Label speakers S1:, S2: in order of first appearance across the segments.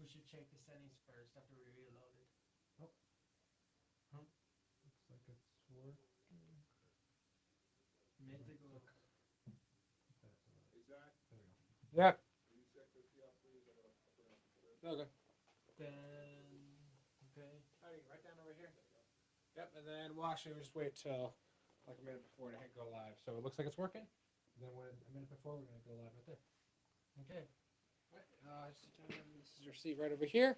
S1: should check the settings first after we reload it.
S2: Oh. Huh? Looks like it's working.
S1: Meant to go.
S2: There we go. Yeah. Okay.
S1: Then, okay.
S2: Alrighty, right down over here. Yep, and then we'll actually just wait till like a minute before to hit go live. So it looks like it's working. And then when a minute before, we're gonna go live right there.
S1: Okay.
S2: All right. Sit down. This is your seat right over here.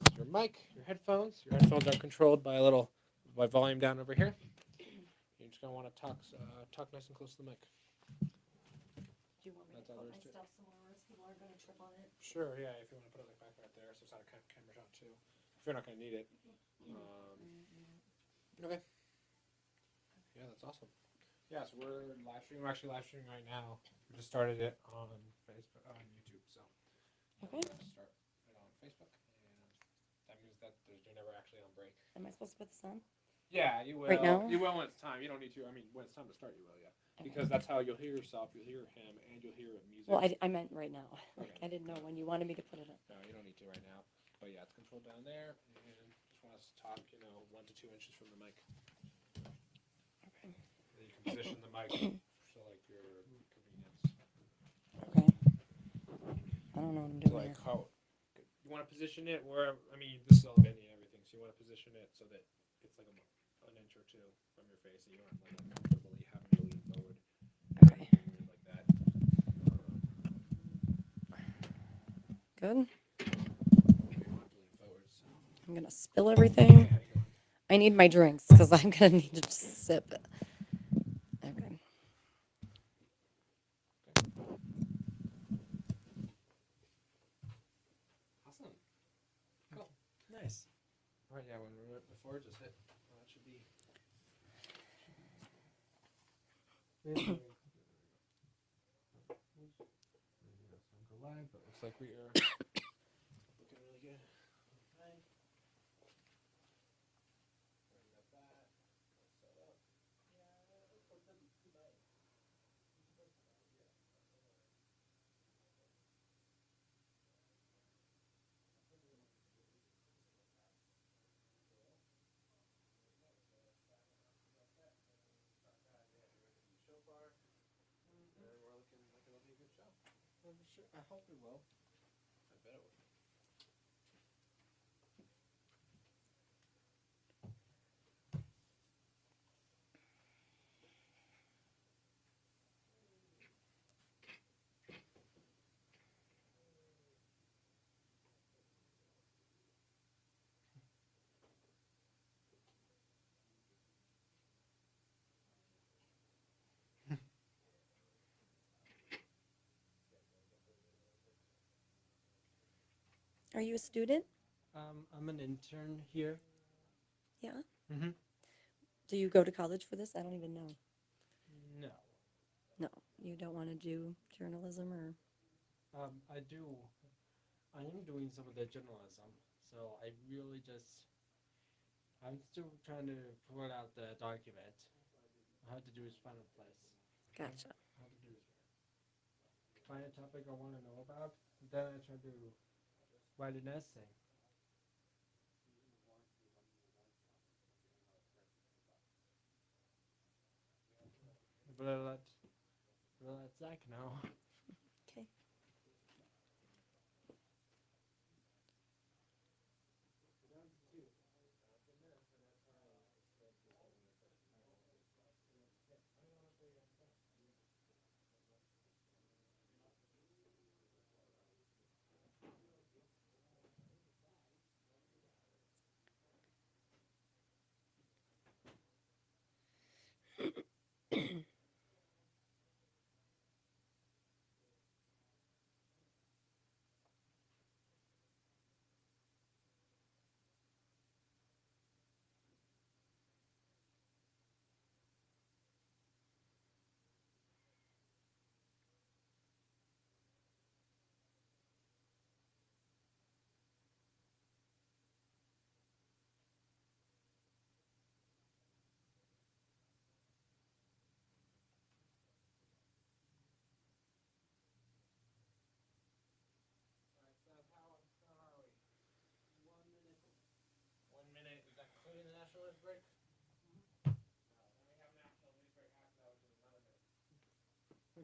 S2: This is your mic, your headphones. Your headphones are controlled by a little by volume down over here. You're just gonna want to talk nice and close to the mic.
S3: Do you want me to put my stuff somewhere else? People aren't gonna trip on it.
S2: Sure. Yeah. If you want to put it like back right there, so it's not a camera shot too. If you're not gonna need it. Okay. Yeah, that's awesome. Yeah, so we're live streaming. We're actually live streaming right now. We just started it on Facebook, on YouTube. So
S3: Okay.
S2: Start it on Facebook, and that means that you're never actually on break.
S3: Am I supposed to put this on?
S2: Yeah, you will.
S3: Right now?
S2: You will when it's time. You don't need to. I mean, when it's time to start, you will. Yeah,
S3: Okay.
S2: because that's how you'll hear yourself. You'll hear him, and you'll hear music.
S3: Well, I meant right now. Like,
S2: Okay.
S3: I didn't know when you wanted me to put it on.
S2: No, you don't need to right now. But yeah, it's controlled down there, and just want us to talk, 1 to 2 inches from the mic.
S3: Okay.
S2: You can position the mic so like your convenience.
S3: Okay. I don't know what I'm
S2: So
S3: doing
S2: like
S3: here.
S2: how you want to position it where this is all bending and everything, so you want to position it so that it's like an inch or two from your face, and you don't like comfortably having to lean forward.
S3: Okay.
S2: Like that.
S3: Good.
S2: You want to lean forward, so.
S3: I'm gonna spill everything. I need my drinks because I'm gonna need to just sip it. Okay.
S2: Awesome. Cool.
S1: Nice.
S2: All right, yeah, when we're before, just hit. That should be. Go live, but looks like we are looking really good. Okay. Bring that back. Set up. So far, and we're looking like it'll be a good show.
S1: Sure. I hope it will.
S2: I bet it will.
S3: Are you a student?
S1: I'm an intern here.
S3: Yeah.
S1: Mm-hmm.
S3: Do you go to college for this? I don't even know.
S1: No.
S3: No, you don't want to do journalism or.
S1: I do. I am doing some of the journalism, so I really just. I'm still trying to pull out the document. All I have to do is find a place.
S3: Gotcha.
S1: All I have to do is find a topic I want to know about. Then I try to write an essay. But let Zach know.
S3: Okay.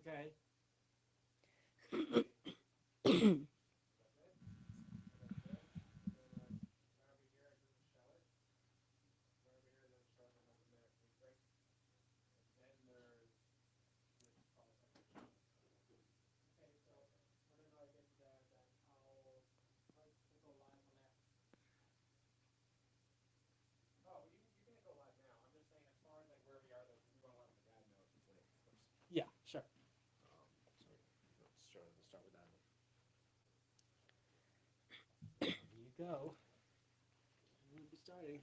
S1: Okay. Yeah, sure. Here you go. We'll be starting.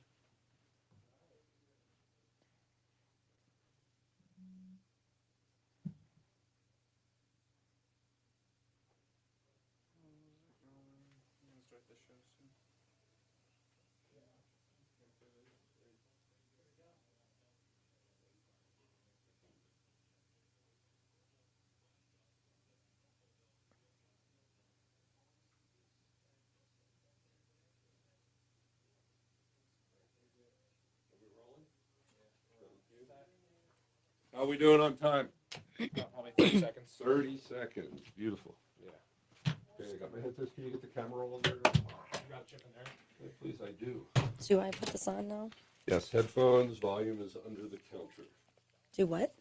S4: How are we doing on time?
S2: Probably 30 seconds.
S4: 30 seconds. Beautiful.
S2: Yeah.
S4: Okay, I got my headset. Can you get the camera roll there?
S2: You got a chip in there?
S4: Yeah, please, I do.
S3: Do I put this on now?
S4: Yes, headphones, volume is under the counter.
S3: Do what?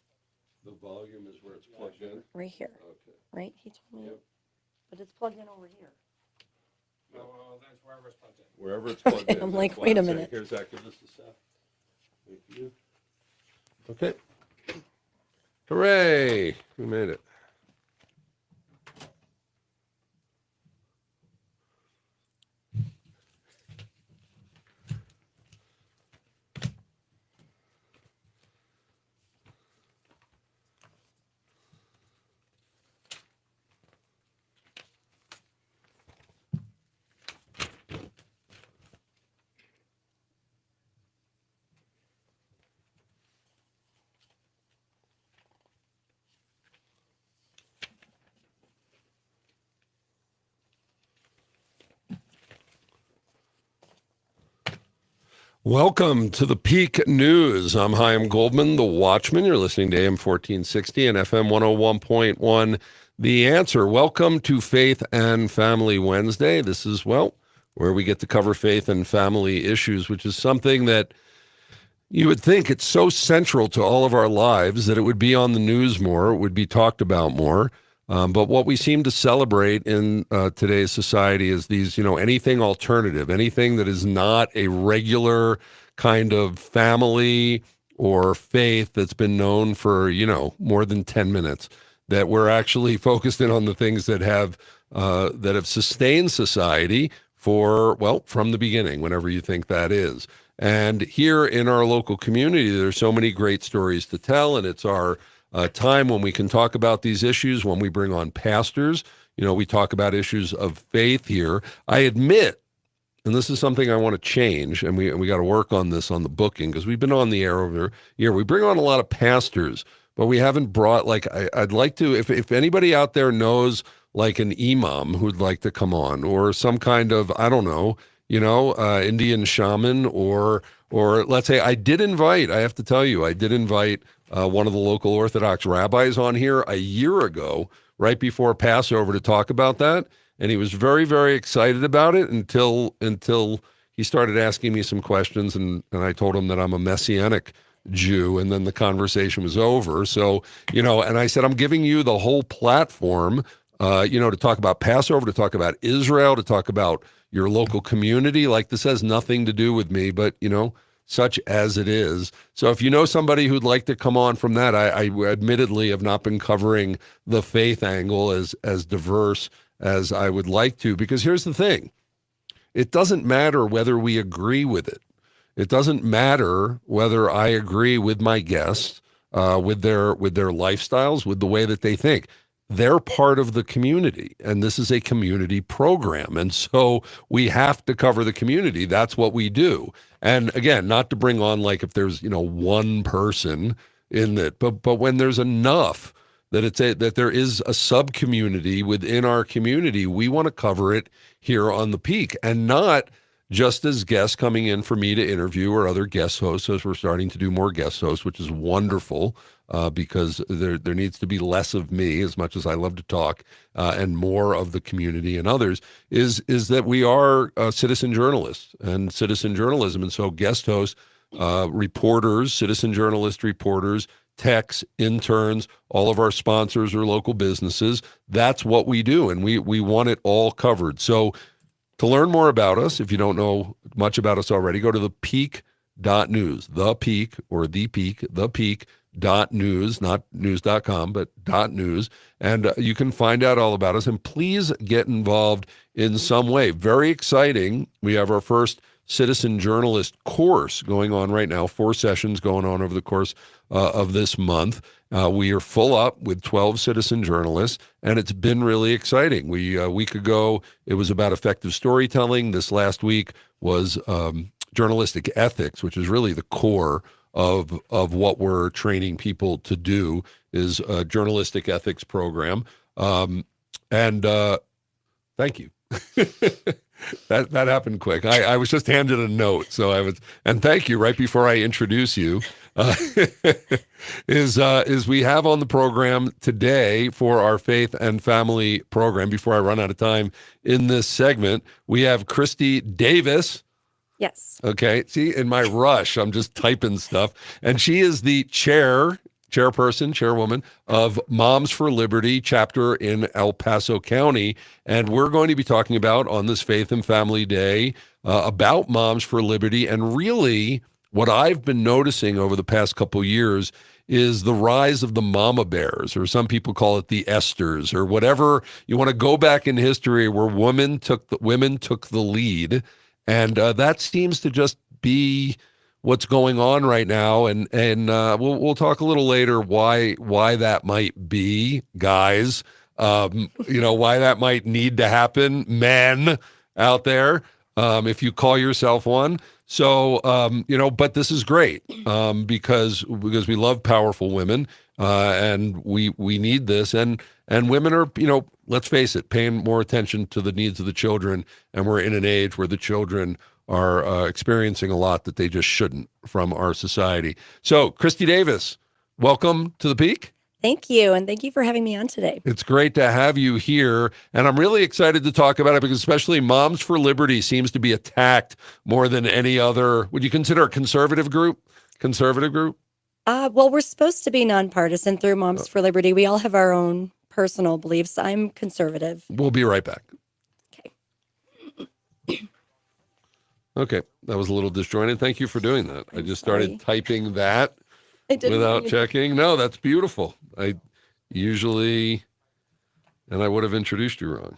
S4: The volume is where it's plugged in.
S3: Right here,
S4: Okay.
S3: right? He told me.
S4: Yep.
S3: But it's plugged in over here.
S2: Oh, well, that's wherever it's plugged in.
S4: Wherever it's plugged
S3: Okay,
S4: in.
S3: I'm
S4: that's
S3: like,
S4: why
S3: wait a
S4: saying,
S3: minute.
S4: Here's that. Give this to Seth. Thank you. Okay. Hooray! We made it. Welcome to the Peak News. I'm Chaim Goldman, the Watchman. You're listening to AM 1460 and FM 101.1, The Answer. Welcome to Faith and Family Wednesday. This is, well, where we get to cover faith and family issues, which is something that you would think it's so central to all of our lives that it would be on the news more, it would be talked about more. But what we seem to celebrate in today's society is these, anything alternative, anything that is not a regular kind of family or faith that's been known for, more than 10 minutes, that we're actually focused in on the things that have sustained society from the beginning, whenever you think that is. And here in our local community, there's so many great stories to tell, and it's our time when we can talk about these issues, when we bring on pastors. We talk about issues of faith here. I admit, and this is something I want to change, and we got to work on this on the booking, because we've been on the air over here. We bring on a lot of pastors, but we haven't brought, I'd like to, if anybody out there knows like an imam who'd like to come on, or some kind of, I don't know, Indian shaman, or let's say I have to tell you, I did invite one of the local Orthodox rabbis on here a year ago, right before Passover, to talk about that. And he was very, very excited about it until he started asking me some questions, and I told him that I'm a Messianic Jew, and then the conversation was over. So, and I said, I'm giving you the whole platform, to talk about Passover, to talk about Israel, to talk about your local community. Like, this has nothing to do with me, but, such as it is. So if you know somebody who'd like to come on from that, I admittedly have not been covering the faith angle as diverse as I would like to, because here's the thing. It doesn't matter whether we agree with it. It doesn't matter whether I agree with my guests, with their lifestyles, with the way that they think. They're part of the community, and this is a community program. And so we have to cover the community. That's what we do. And again, not to bring on if there's, one person in it, but when there's enough that there is a sub-community within our community, we want to cover it here on the Peak, and not just as guests coming in for me to interview or other guest hosts, as we're starting to do more guest hosts, which is wonderful because there needs to be less of me, as much as I love to talk, and more of the community and others, is that we are citizen journalists and citizen journalism. And so guest hosts, reporters, citizen journalist reporters, techs, interns, all of our sponsors are local businesses. That's what we do, and we want it all covered. So to learn more about us, if you don't know much about us already, go to thepeak.news, thepeak.news, not news.com, but .news, and you can find out all about us. And please get involved in some way. Very exciting. We have our first citizen journalist course going on right now, 4 sessions going on over the course of this month. We are full up with 12 citizen journalists, and it's been really exciting. A week ago, it was about effective storytelling. This last week was journalistic ethics, which is really the core of what we're training people to do, is a journalistic ethics program. And thank you. That happened quick. I was just handed a note, and thank you right before I introduce you. Is we have on the program today for our faith and family program, before I run out of time in this segment, we have Kristy Davis.
S3: Yes.
S4: Okay. See, in my rush, I'm just typing stuff, and she is the chairwoman of Moms for Liberty chapter in El Paso County. And we're going to be talking about, on this Faith and Family Day, about Moms for Liberty. And really, what I've been noticing over the past couple years is the rise of the mama bears, or some people call it the Esthers, or whatever. You want to go back in history where women took the lead. And that seems to just be what's going on right now, and we'll talk a little later why that might be, guys. Why that might need to happen, men out there, if you call yourself one. So but this is great because we love powerful women, and we need this, and women are, let's face it, paying more attention to the needs of the children, and we're in an age where the children are experiencing a lot that they just shouldn't from our society. So, Kristy Davis, welcome to the Peak.
S3: Thank you, and thank you for having me on today.
S4: It's great to have you here, and I'm really excited to talk about it because especially Moms for Liberty seems to be attacked more than any other. Would you consider a conservative group?
S3: Well, we're supposed to be nonpartisan through Moms for Liberty. We all have our own personal beliefs. I'm conservative.
S4: We'll be right back.
S3: Okay.
S4: Okay, that was a little disjointed. Thank you for doing that. I just started typing that without checking. No, that's beautiful. I would have introduced you wrong.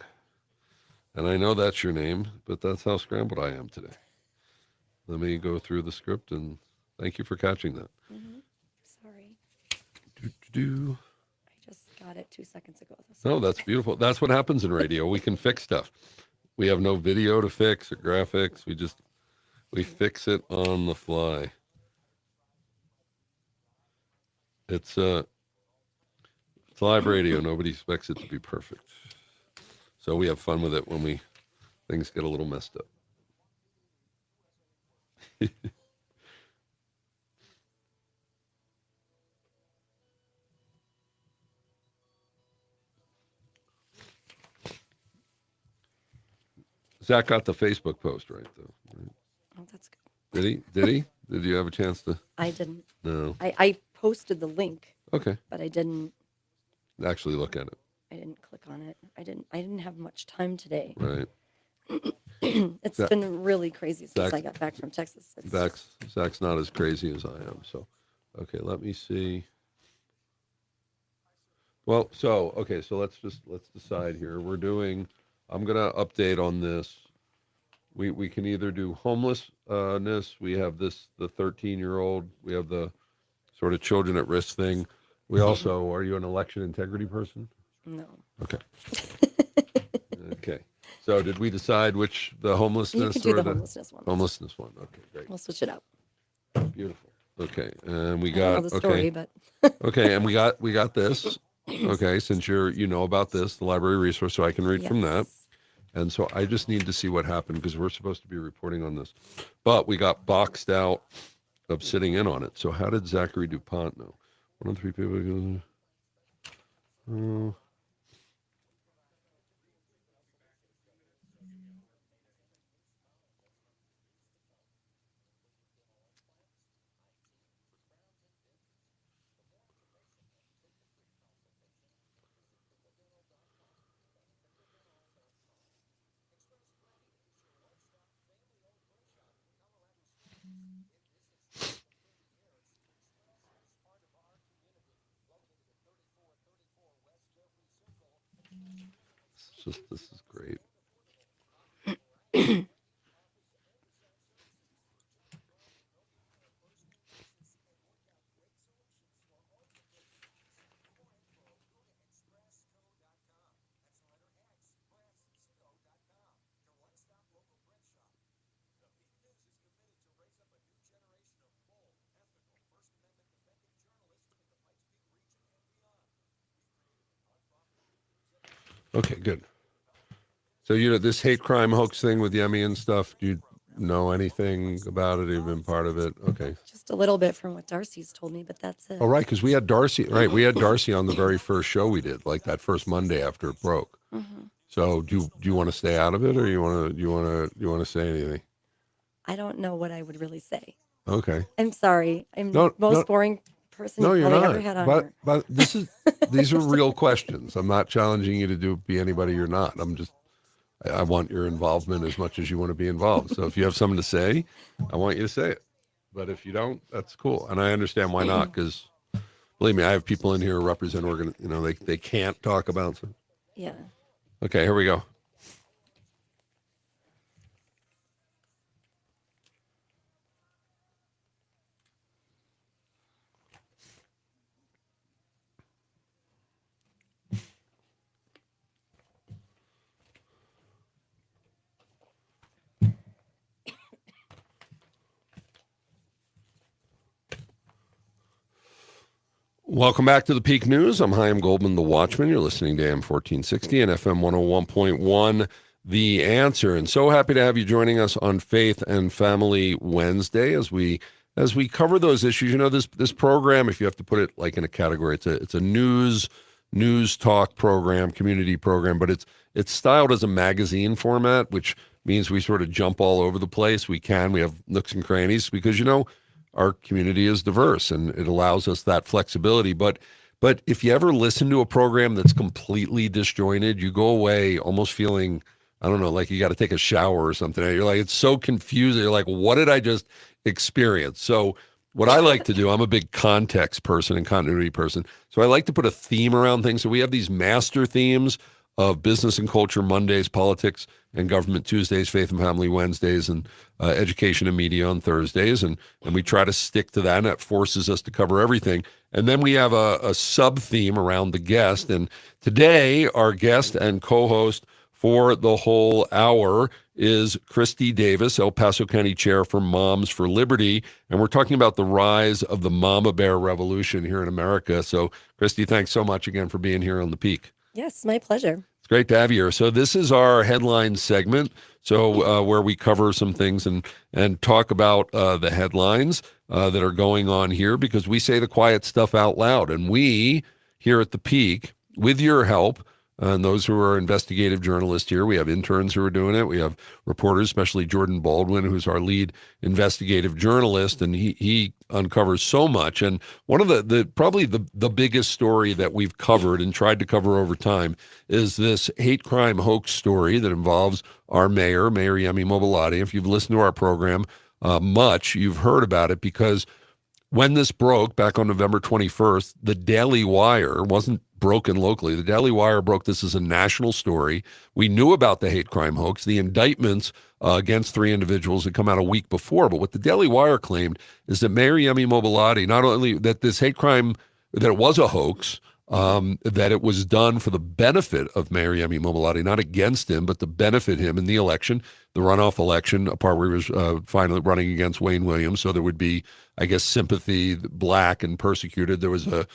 S4: And I know that's your name, but that's how scrambled I am today. Let me go through the script, and thank you for catching that.
S3: Mm-hmm. Sorry.
S4: I
S3: just got it 2 seconds ago.
S4: No, that's beautiful. That's what happens in radio. We can fix stuff. We have no video to fix or graphics. We fix it on the fly. It's live radio. Nobody expects it to be perfect. So we have fun with it when things get a little messed up. Zach got the Facebook post right, though. Right?
S3: Oh, that's good.
S4: Did he? Did you have a chance to?
S3: I didn't.
S4: No.
S3: I posted the link.
S4: Okay.
S3: But I didn't
S4: actually look at it.
S3: I didn't click on it. I didn't have much time today.
S4: Right.
S3: It's been really crazy since I got back from Texas.
S4: Zach's not as crazy as I am. So, okay, let me see. Well, so let's decide here. I'm gonna update on this. We can either do homelessness. We have the 13-year-old. We have the sort of children at risk thing. We also, are you an election integrity person?
S3: No.
S4: Okay. Okay. So did we decide which, the homelessness?
S3: You can do the homelessness one.
S4: Homelessness one. Okay, great.
S3: We'll switch it up.
S4: Beautiful. Okay, and we
S3: I
S4: got
S3: don't know the story, but
S4: okay, and we got this. Okay, since you know about this, the library resource, so I can read from that. And so I just need to see what happened because we're supposed to be reporting on this. But we got boxed out of sitting in on it. So how did Zachary DuPont know? 1 in 3 people. This is great. Okay, good. So, this hate crime hoax thing with Yemi and stuff, do you know anything about it? You've been part of it? Okay.
S3: Just a little bit from what Darcy's told me, but that's it.
S4: Oh, right, because we had Darcy, right? We had Darcy on the very first show we did, like that first Monday after it broke.
S3: Mm-hmm.
S4: So, do you want to stay out of it, or you want to say anything?
S3: I don't know what I would really say.
S4: Okay.
S3: I'm sorry. I'm the most boring person you've
S4: you're
S3: probably
S4: not.
S3: ever had on here.
S4: But these are real questions. I'm not challenging you to be anybody you're not. I want your involvement as much as you want to be involved. So if you have something to say, I want you to say it. But if you don't, that's cool. And I understand why not, because believe me, I have people in here who represent they can't talk about something.
S3: Yeah.
S4: Okay, here we go. Welcome back to the Peak News. I'm Chaim Goldman, the Watchman. You're listening to AM 1460 and FM 101.1, The Answer. And so happy to have you joining us on Faith and Family Wednesday as we cover those issues. This program, if you have to put it like in a category, it's a news talk program, community program, but it's styled as a magazine format, which means we sort of jump all over the place. We have nooks and crannies because our community is diverse and it allows us that flexibility. But if you ever listen to a program that's completely disjointed, you go away almost feeling, I don't know, like you got to take a shower or something. You're like, it's so confusing. You're like, what did I just experience? So what I like to do, I'm a big context person and continuity person. So I like to put a theme around things. So we have these master themes of business and culture Mondays, politics and government Tuesdays, faith and family Wednesdays, and education and media on Thursdays. And we try to stick to that, and that forces us to cover everything. And then we have a sub-theme around the guest. And today, our guest and co-host for the whole hour is Kristy Davis, El Paso County Chair for Moms for Liberty. And we're talking about the rise of the Mama Bear revolution here in America. So, Kristy, thanks so much again for being here on the Peak.
S3: Yes, my pleasure.
S4: It's great to have you here. So this is our headline segment, where we cover some things and talk about the headlines that are going on here, because we say the quiet stuff out loud. And we, here at the Peak, with your help, and those who are investigative journalists here, we have interns who are doing it. We have reporters, especially Jordan Baldwin, who's our lead investigative journalist, and he uncovers so much. And one of probably the biggest story that we've covered and tried to cover over time is this hate crime hoax story that involves our Mayor Yemi Mobilati. If you've listened to our program much, you've heard about it, because when this broke back on November 21st, the Daily Wire wasn't broken locally. The Daily Wire broke this as a national story. We knew about the hate crime hoax. The indictments against 3 individuals had come out a week before. But what the Daily Wire claimed is that Mayor Yemi Mobilati, not only that this hate crime, that it was a hoax, that it was done for the benefit of Mayor Yemi Mobilati, not against him, but to benefit him in the election, the runoff election, a part where he was finally running against Wayne Williams. So there would be, I guess, sympathy, black and persecuted. There was a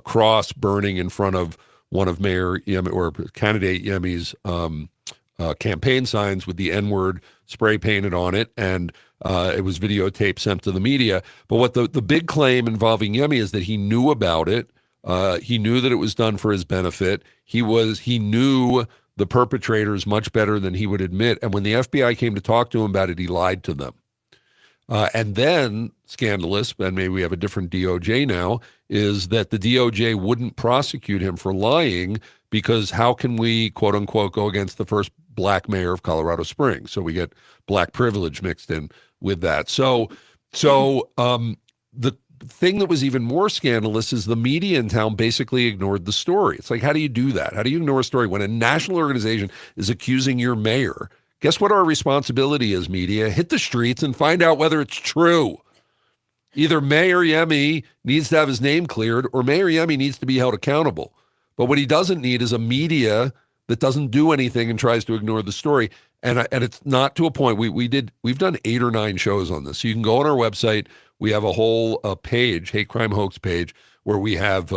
S4: cross burning in front of one of Mayor Yemi, or candidate Yemi's campaign signs with the N-word spray painted on it, and it was videotape sent to the media. But what the big claim involving Yemi is that he knew about it. He knew that it was done for his benefit. He knew the perpetrators much better than he would admit. And when the FBI came to talk to him about it, he lied to them. And then, scandalous, and maybe we have a different DOJ now, is that the DOJ wouldn't prosecute him for lying because how can we, quote unquote, go against the first black mayor of Colorado Springs? So we get black privilege mixed in with that. So the thing that was even more scandalous is the media in town basically ignored the story. It's like, how do you do that? How do you ignore a story when a national organization is accusing your mayor? Guess what our responsibility is, media? Hit the streets and find out whether it's true. Either Mayor Yemi needs to have his name cleared or Mayor Yemi needs to be held accountable. But what he doesn't need is a media that doesn't do anything and tries to ignore the story. And it's not to a point. We've done 8 or 9 shows on this. So you can go on our website. We have a whole page, Hate Crime Hoax page, where we have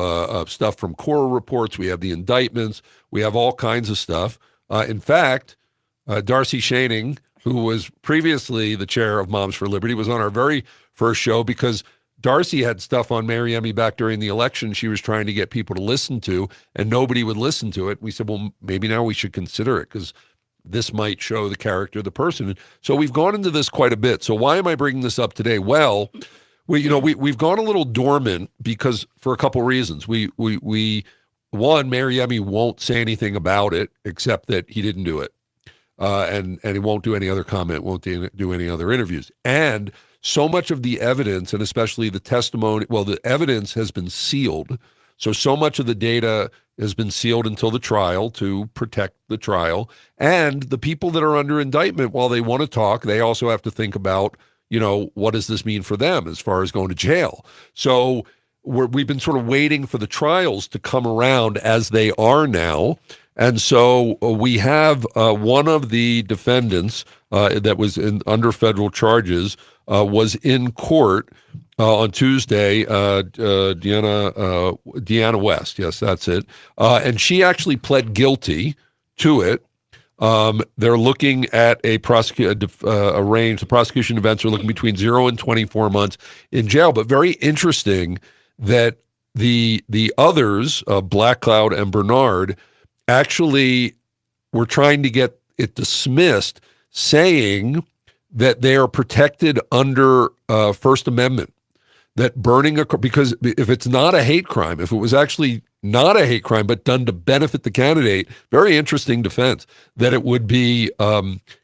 S4: stuff from Cora reports. We have the indictments. We have all kinds of stuff. In fact, Darcy Schoening, who was previously the chair of Moms for Liberty, was on our very first show because Darcy had stuff on Mary Emmy back during the election she was trying to get people to listen to, and nobody would listen to it. We said, well, maybe now we should consider it because this might show the character of the person. So we've gone into this quite a bit. So why am I bringing this up today? Well, we've gone a little dormant because for a couple reasons. One, Mary Emmy won't say anything about it except that he didn't do it. And he won't do any other comment, won't do any other interviews. And so much of the evidence, and especially the testimony, well, the evidence has been sealed. So much of the data has been sealed until the trial to protect the trial. And the people that are under indictment, while they want to talk, they also have to think about, what does this mean for them as far as going to jail? So we've been sort of waiting for the trials to come around as they are now. And so we have one of the defendants that was under federal charges was in court on Tuesday, Deanna West. Yes, that's it. And she actually pled guilty to it. They're looking at a range. The prosecution defense are looking between 0 and 24 months in jail. But very interesting that the others, Black Cloud and Bernard, actually were trying to get it dismissed, saying that they are protected under First Amendment, that burning because if it's not a hate crime, if it was actually not a hate crime but done to benefit the candidate, very interesting defense, that it would be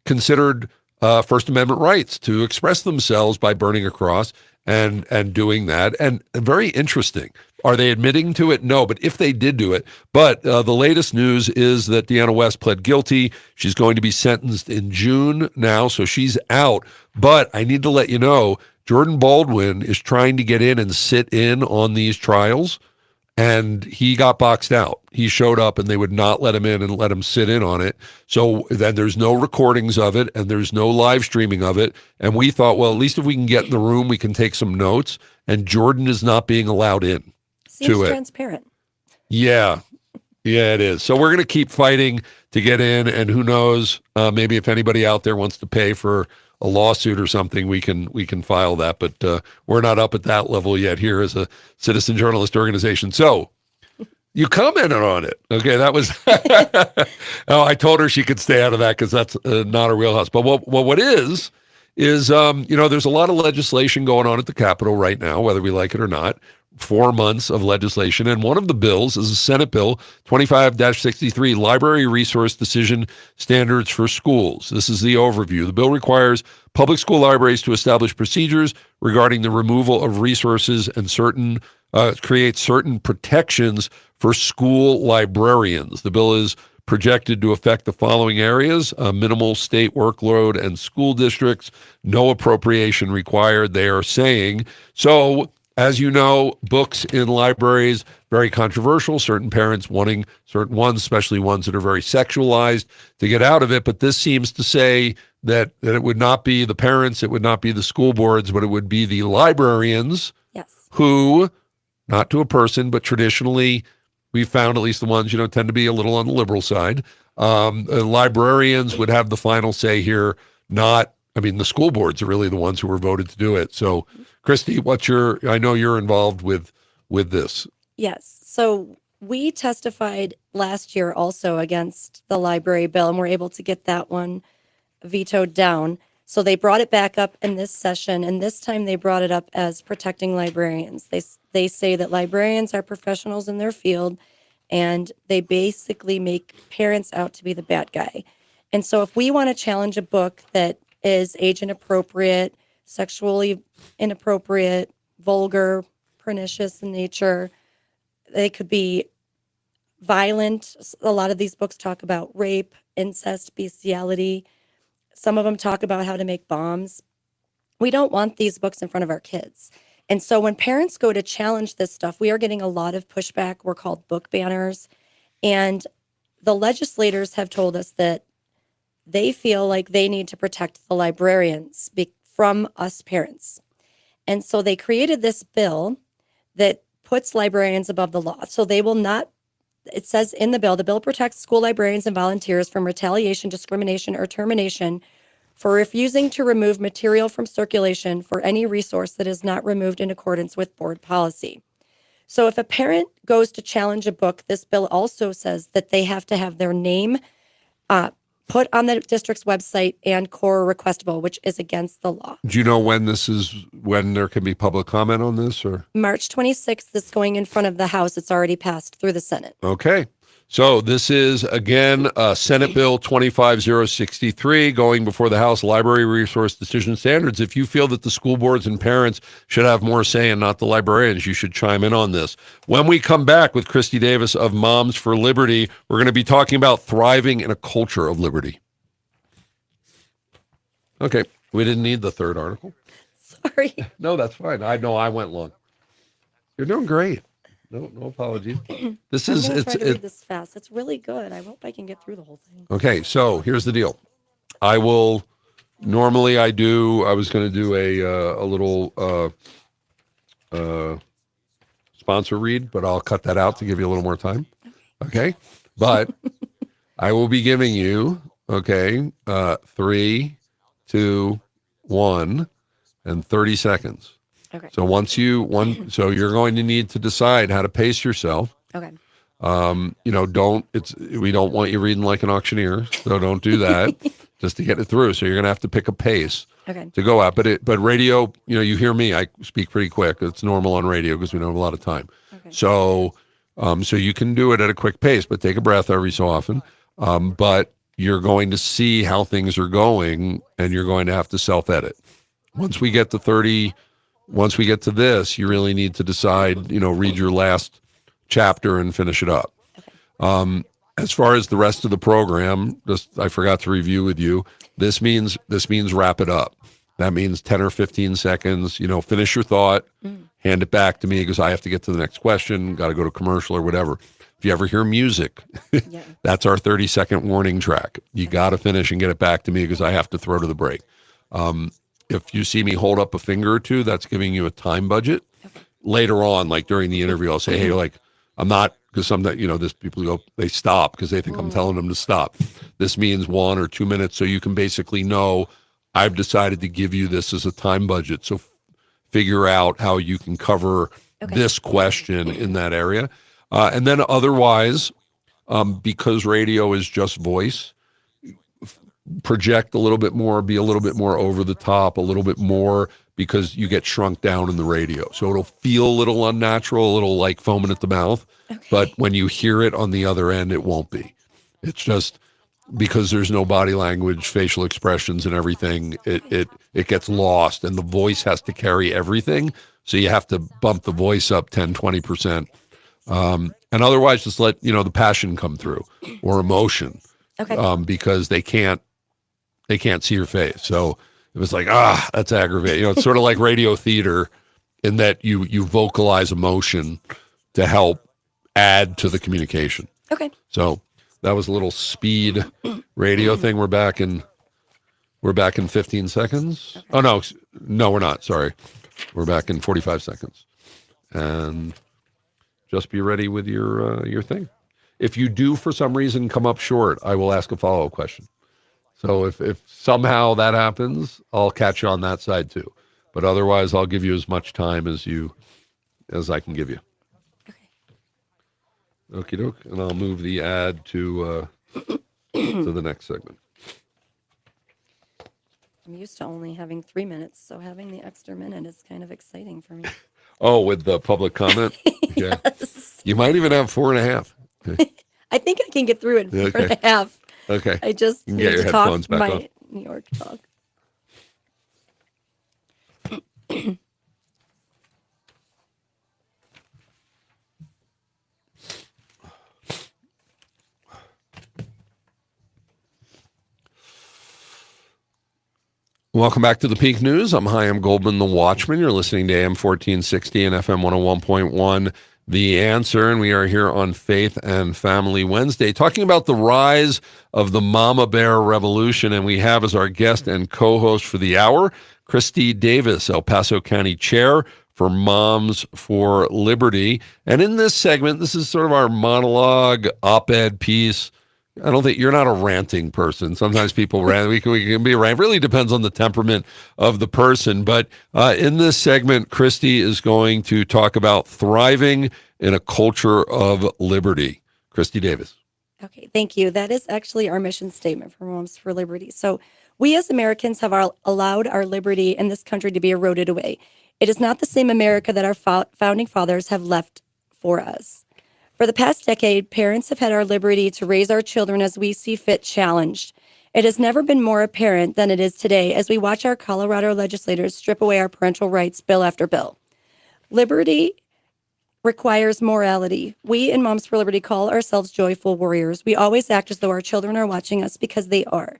S4: considered First Amendment rights to express themselves by burning a cross and doing that. And very interesting. Are they admitting to it? No, but if they did do it. But the latest news is that Deanna West pled guilty. She's going to be sentenced in June now, so she's out. But I need to let you know, Jordan Baldwin is trying to get in and sit in on these trials, and he got boxed out. He showed up, and they would not let him in and let him sit in on it. So then there's no recordings of it, and there's no live streaming of it. And we thought, well, at least if we can get in the room, we can take some notes. And Jordan is not being allowed in.
S3: Seems transparent.
S4: Yeah, it is. So we're going to keep fighting to get in, and who knows, maybe if anybody out there wants to pay for a lawsuit or something, we can file that. But we're not up at that level yet here as a citizen journalist organization. So you commented on it. Okay, that was, I told her she could stay out of that because that's not a real house. But what is, there's a lot of legislation going on at the Capitol right now, whether we like it or not. 4 months of legislation, and one of the bills is a Senate Bill 25-63, Library Resource Decision Standards for Schools. This is the overview. The bill requires public school libraries to establish procedures regarding the removal of resources and create certain protections for school librarians. The bill is projected to affect the following areas: minimal state workload and school districts, no appropriation required, they are saying. So, as you know, books in libraries, very controversial, certain parents wanting certain ones, especially ones that are very sexualized, to get out of it. But this seems to say that it would not be the parents, it would not be the school boards, but it would be the librarians
S3: Yes.
S4: who, not to a person, but traditionally we found, at least the ones, tend to be a little on the liberal side. Librarians would have the final say here, the school boards are really the ones who were voted to do it. So, Kristy, I know you're involved with this.
S3: Yes. So we testified last year also against the library bill, and we're able to get that one vetoed down. So they brought it back up in this session, and this time they brought it up as protecting librarians. They say that librarians are professionals in their field, and they basically make parents out to be the bad guy. And so if we want to challenge a book that is age inappropriate, sexually inappropriate, vulgar, pernicious in nature, they could be violent. A lot of these books talk about rape, incest, bestiality. Some of them talk about how to make bombs. We don't want these books in front of our kids. And so when parents go to challenge this stuff, we are getting a lot of pushback. We're called book banners. And the legislators have told us that they feel like they need to protect the librarians from us parents. And so they created this bill that puts librarians above the law. So they will not, it says in the bill protects school librarians and volunteers from retaliation, discrimination, or termination for refusing to remove material from circulation for any resource that is not removed in accordance with board policy. So if a parent goes to challenge a book, this bill also says that they have to have their name put on the district's website and core requestable, which is against the law.
S4: Do you know when there can be public comment on this, or?
S3: March 26th, it's going in front of the House. It's already passed through the Senate.
S4: Okay. So this is, again, Senate Bill 25063 going before the House Library Resource Decision Standards. If you feel that the school boards and parents should have more say and not the librarians, you should chime in on this. When we come back with Kristy Davis of Moms for Liberty, we're going to be talking about thriving in a culture of liberty. Okay. We didn't need the third article.
S3: Sorry.
S4: No, that's fine. I know I went long. You're doing great. No apologies. This is
S3: I'm gonna try to read this fast. It's really good. I hope I can get through the whole thing.
S4: Okay, so here's the deal. I was going to do a little sponsor read, but I'll cut that out to give you a little more time. Okay? But I will be giving you, 3, 2, 1, and 30 seconds.
S3: Okay.
S4: So so you're going to need to decide how to pace yourself.
S3: Okay.
S4: We don't want you reading like an auctioneer, so don't do that just to get it through. So you're going to have to pick a pace to go at. But radio, you hear me, I speak pretty quick. It's normal on radio because we don't have a lot of time.
S3: Okay.
S4: So you can do it at a quick pace, but take a breath every so often. But you're going to see how things are going, and you're going to have to self-edit. Once we get to this, you really need to decide, read your last chapter and finish it up. Okay. As far as the rest of the program, I forgot to review with you. This means wrap it up. That means 10 or 15 seconds, finish your thought, hand it back to me because I have to get to the next question, got to go to commercial or whatever. If you ever hear music, that's our 30-second warning track. You got to finish and get it back to me because I have to throw to the break. If you see me hold up a finger or two, that's giving you a time budget. Okay. Later on, like during the interview, I'll say, hey, I'm not, because this people go, they stop because they think I'm telling them to stop. This means 1 or 2 minutes. So you can basically know I've decided to give you this as a time budget. So figure out how you can cover this question in that area. And then otherwise, because radio is just voice, project a little bit more, be a little bit more over the top, a little bit more, because you get shrunk down in the radio. So it'll feel a little unnatural, a little like foaming at the mouth. Okay. But when you hear it on the other end, it won't be. It's just because there's no body language, facial expressions and everything, it gets lost, and the voice has to carry everything. So you have to bump the voice up 10, 20%. And otherwise just let, the passion come through or emotion. Okay. Because they can't see your face. So it was like, that's aggravating. It's sort of like radio theater in that you vocalize emotion to help add to the communication.
S3: Okay.
S4: So that was a little speed radio thing. We're back in 15 seconds. Okay. Oh, no, we're not. Sorry. We're back in 45 seconds. And just be ready with your thing. If you do for some reason come up short, I will ask a follow-up question. So if somehow that happens, I'll catch you on that side too. But otherwise, I'll give you as much time as I can give you. Okay. Okie doke. And I'll move the ad to the next segment.
S3: I'm used to only having 3 minutes, so having the extra minute is kind of exciting for me.
S4: Oh, with the public comment? Yeah.
S3: Yes.
S4: You might even have 4.5. Okay.
S3: I think I can get through it in 4.5.
S4: Okay.
S3: I just
S4: You can
S3: need
S4: get your
S3: to talk
S4: headphones back
S3: my
S4: on.
S3: New York talk.
S4: Welcome back to the Peak News. I'm Chaim Goldman, the Watchman. You're listening to AM 1460 and FM 101.1, The Answer. And we are here on Faith and Family Wednesday talking about the rise of the Mama Bear Revolution. And we have as our guest and co-host for the hour, Kristy Davis, El Paso County Chair for Moms for Liberty. And in this segment, this is sort of our monologue, op-ed piece. I don't think you're not a ranting person. Sometimes people rant. We can be rant. It really depends on the temperament of the person. But in this segment, Kristy is going to talk about thriving in a culture of liberty. Kristy Davis.
S3: Okay, thank you. That is actually our mission statement for Moms for Liberty. So we as Americans have allowed our liberty in this country to be eroded away. It is not the same America that our founding fathers have left for us. For the past decade, parents have had our liberty to raise our children as we see fit challenged. It has never been more apparent than it is today as we watch our Colorado legislators strip away our parental rights bill after bill. Liberty requires morality. We in Moms for Liberty call ourselves joyful warriors. We always act as though our children are watching us because they are.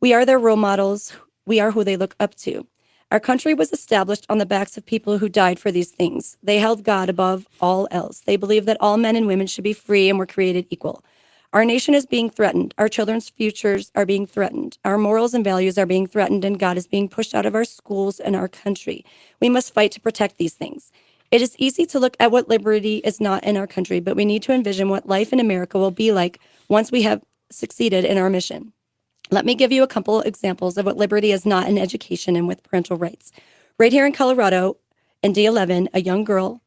S3: We are their role models. We are who they look up to. Our country was established on the backs of people who died for these things. They held God above all else. They believed that all men and women should be free and were created equal. Our nation is being threatened. Our children's futures are being threatened. Our morals and values are being threatened, and God is being pushed out of our schools and our country. We must fight to protect these things. It is easy to look at what liberty is not in our country, but we need to envision what life in America will be like once we have succeeded in our mission. Let me give you a couple examples of what liberty is not in education and with parental rights. Right here in Colorado, in D11, a young girl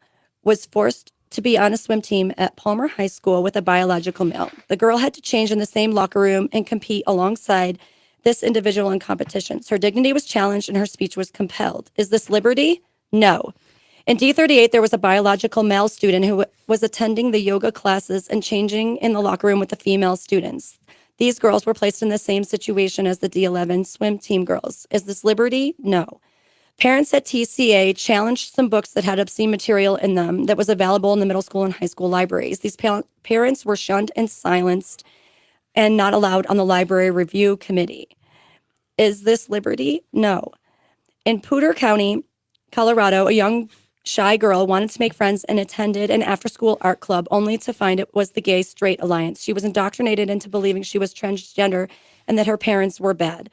S3: was forced to be on a swim team at Palmer High School with a biological male. The girl had to change in the same locker room and compete alongside this individual in competitions. Her dignity was challenged and her speech was compelled. Is this liberty? No. In D38, there was a biological male student who was attending the yoga classes and changing in the locker room with the female students. These girls were placed in the same situation as the D11 swim team girls. Is this liberty? No. Parents at TCA challenged some books that had obscene material in them that was available in the middle school and high school libraries. These parents were shunned and silenced and not allowed on the library review committee. Is this liberty? No. In Poudre County, Colorado, a young shy girl wanted to make friends and attended an after-school art club only to find it was the gay-straight alliance. She was indoctrinated into believing she was transgender and that her parents were bad.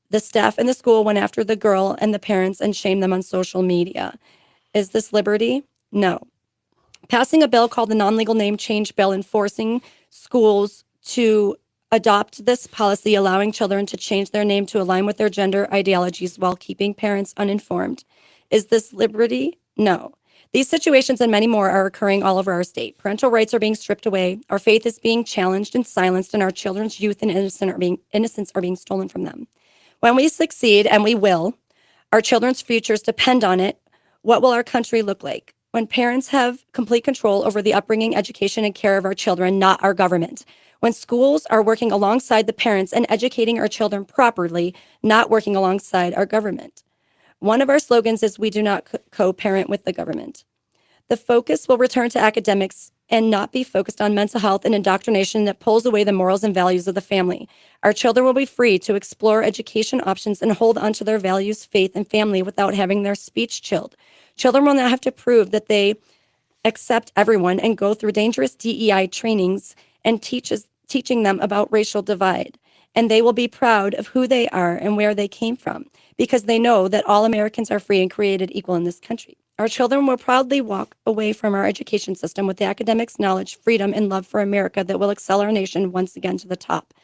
S3: The staff in the school went after the girl and the parents and shamed them on social media. Is this liberty? No. Passing a bill called the Non-Legal Name Change Bill and forcing schools to adopt this policy, allowing children to change their name to align with their gender ideologies while keeping parents uninformed. Is this liberty? No. These situations and many more are occurring all over our state. Parental rights are being stripped away. Our faith is being challenged and silenced, and our children's youth and innocence are being stolen from them. When we succeed, and we will, our children's futures depend on it. What will our country look like? When parents have complete control over the upbringing, education, and care of our children, not our government. When schools are working alongside the parents and educating our children properly, not working alongside our government. One of our slogans is we do not co-parent with the government. The focus will return to academics and not be focused on mental health and indoctrination that pulls away the morals and values of the family. Our children will be free to explore education options and hold on to their values, faith, and family without having their speech chilled. Children will not have to prove that they accept everyone and go through dangerous DEI trainings and teaching them about racial divide. And they will be proud of who they are and where they came from, because they know that all Americans are free and created equal in this country. Our children will proudly walk away from our education system with the academics, knowledge, freedom, and love for America that will excel our nation once again to the top.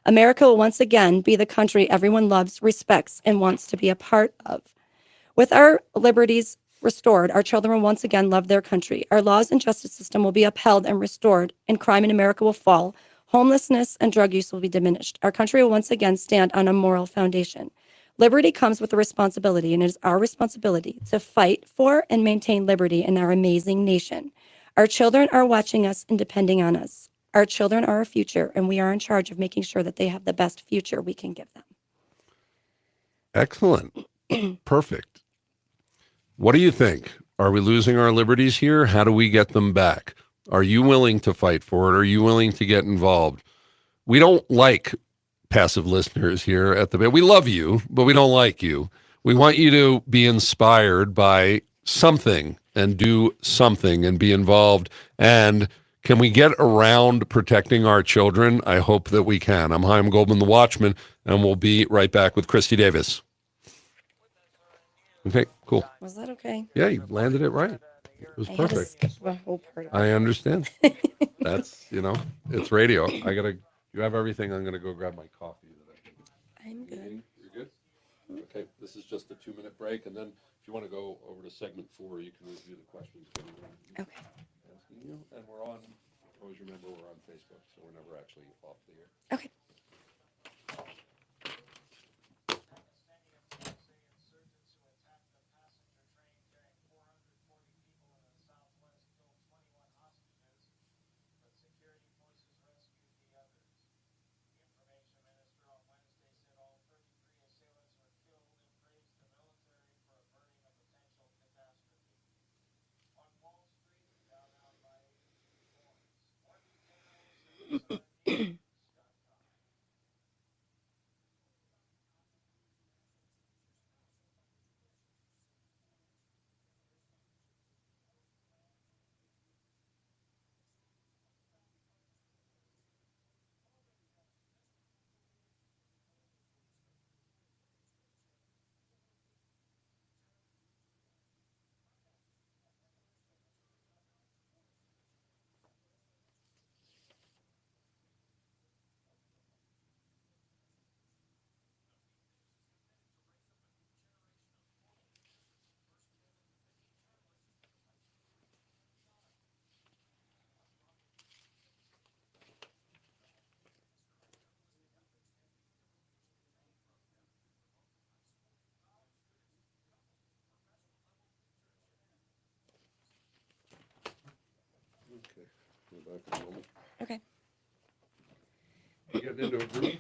S3: America will once again be the country everyone loves, respects, and wants to be a part of. With our liberties restored, our children will once again love their country. Our laws and justice system will be upheld and restored, and crime in America will fall. Homelessness and drug use will be diminished. Our country will once again stand on a moral foundation. Liberty comes with a responsibility, and it is our responsibility to fight for and maintain liberty in our amazing nation. Our children are watching us and depending on us. Our children are our future, and we are in charge of making sure that they have the best future we can give them.
S4: Excellent. Perfect. What do you think? Are we losing our liberties here? How do we get them back? Are you willing to fight for it? Are you willing to get involved? We don't like passive listeners here at the bit. We love you, but we don't like you. We want you to be inspired by something and do something and be involved. And can we get around protecting our children? I hope that we can. I'm Chaim Goldman, the Watchman, and we'll be right back with Kristy Davis. Okay, cool.
S3: Was that okay?
S4: Yeah, you landed it right. It was
S3: I had to
S4: perfect.
S3: skip a whole part of it.
S4: I understand. That's, it's radio. You have everything. I'm going to go grab my coffee.
S3: I'm good.
S4: You're good? Okay, this is just a 2-minute break, and then if you want to go over to segment 4, you can review the questions.
S3: Okay.
S4: Asking you, and we're on, always remember we're on Facebook, so we're never actually off the air.
S3: Okay.
S4: Okay, go back a moment.
S3: Okay.
S4: You getting into a groove?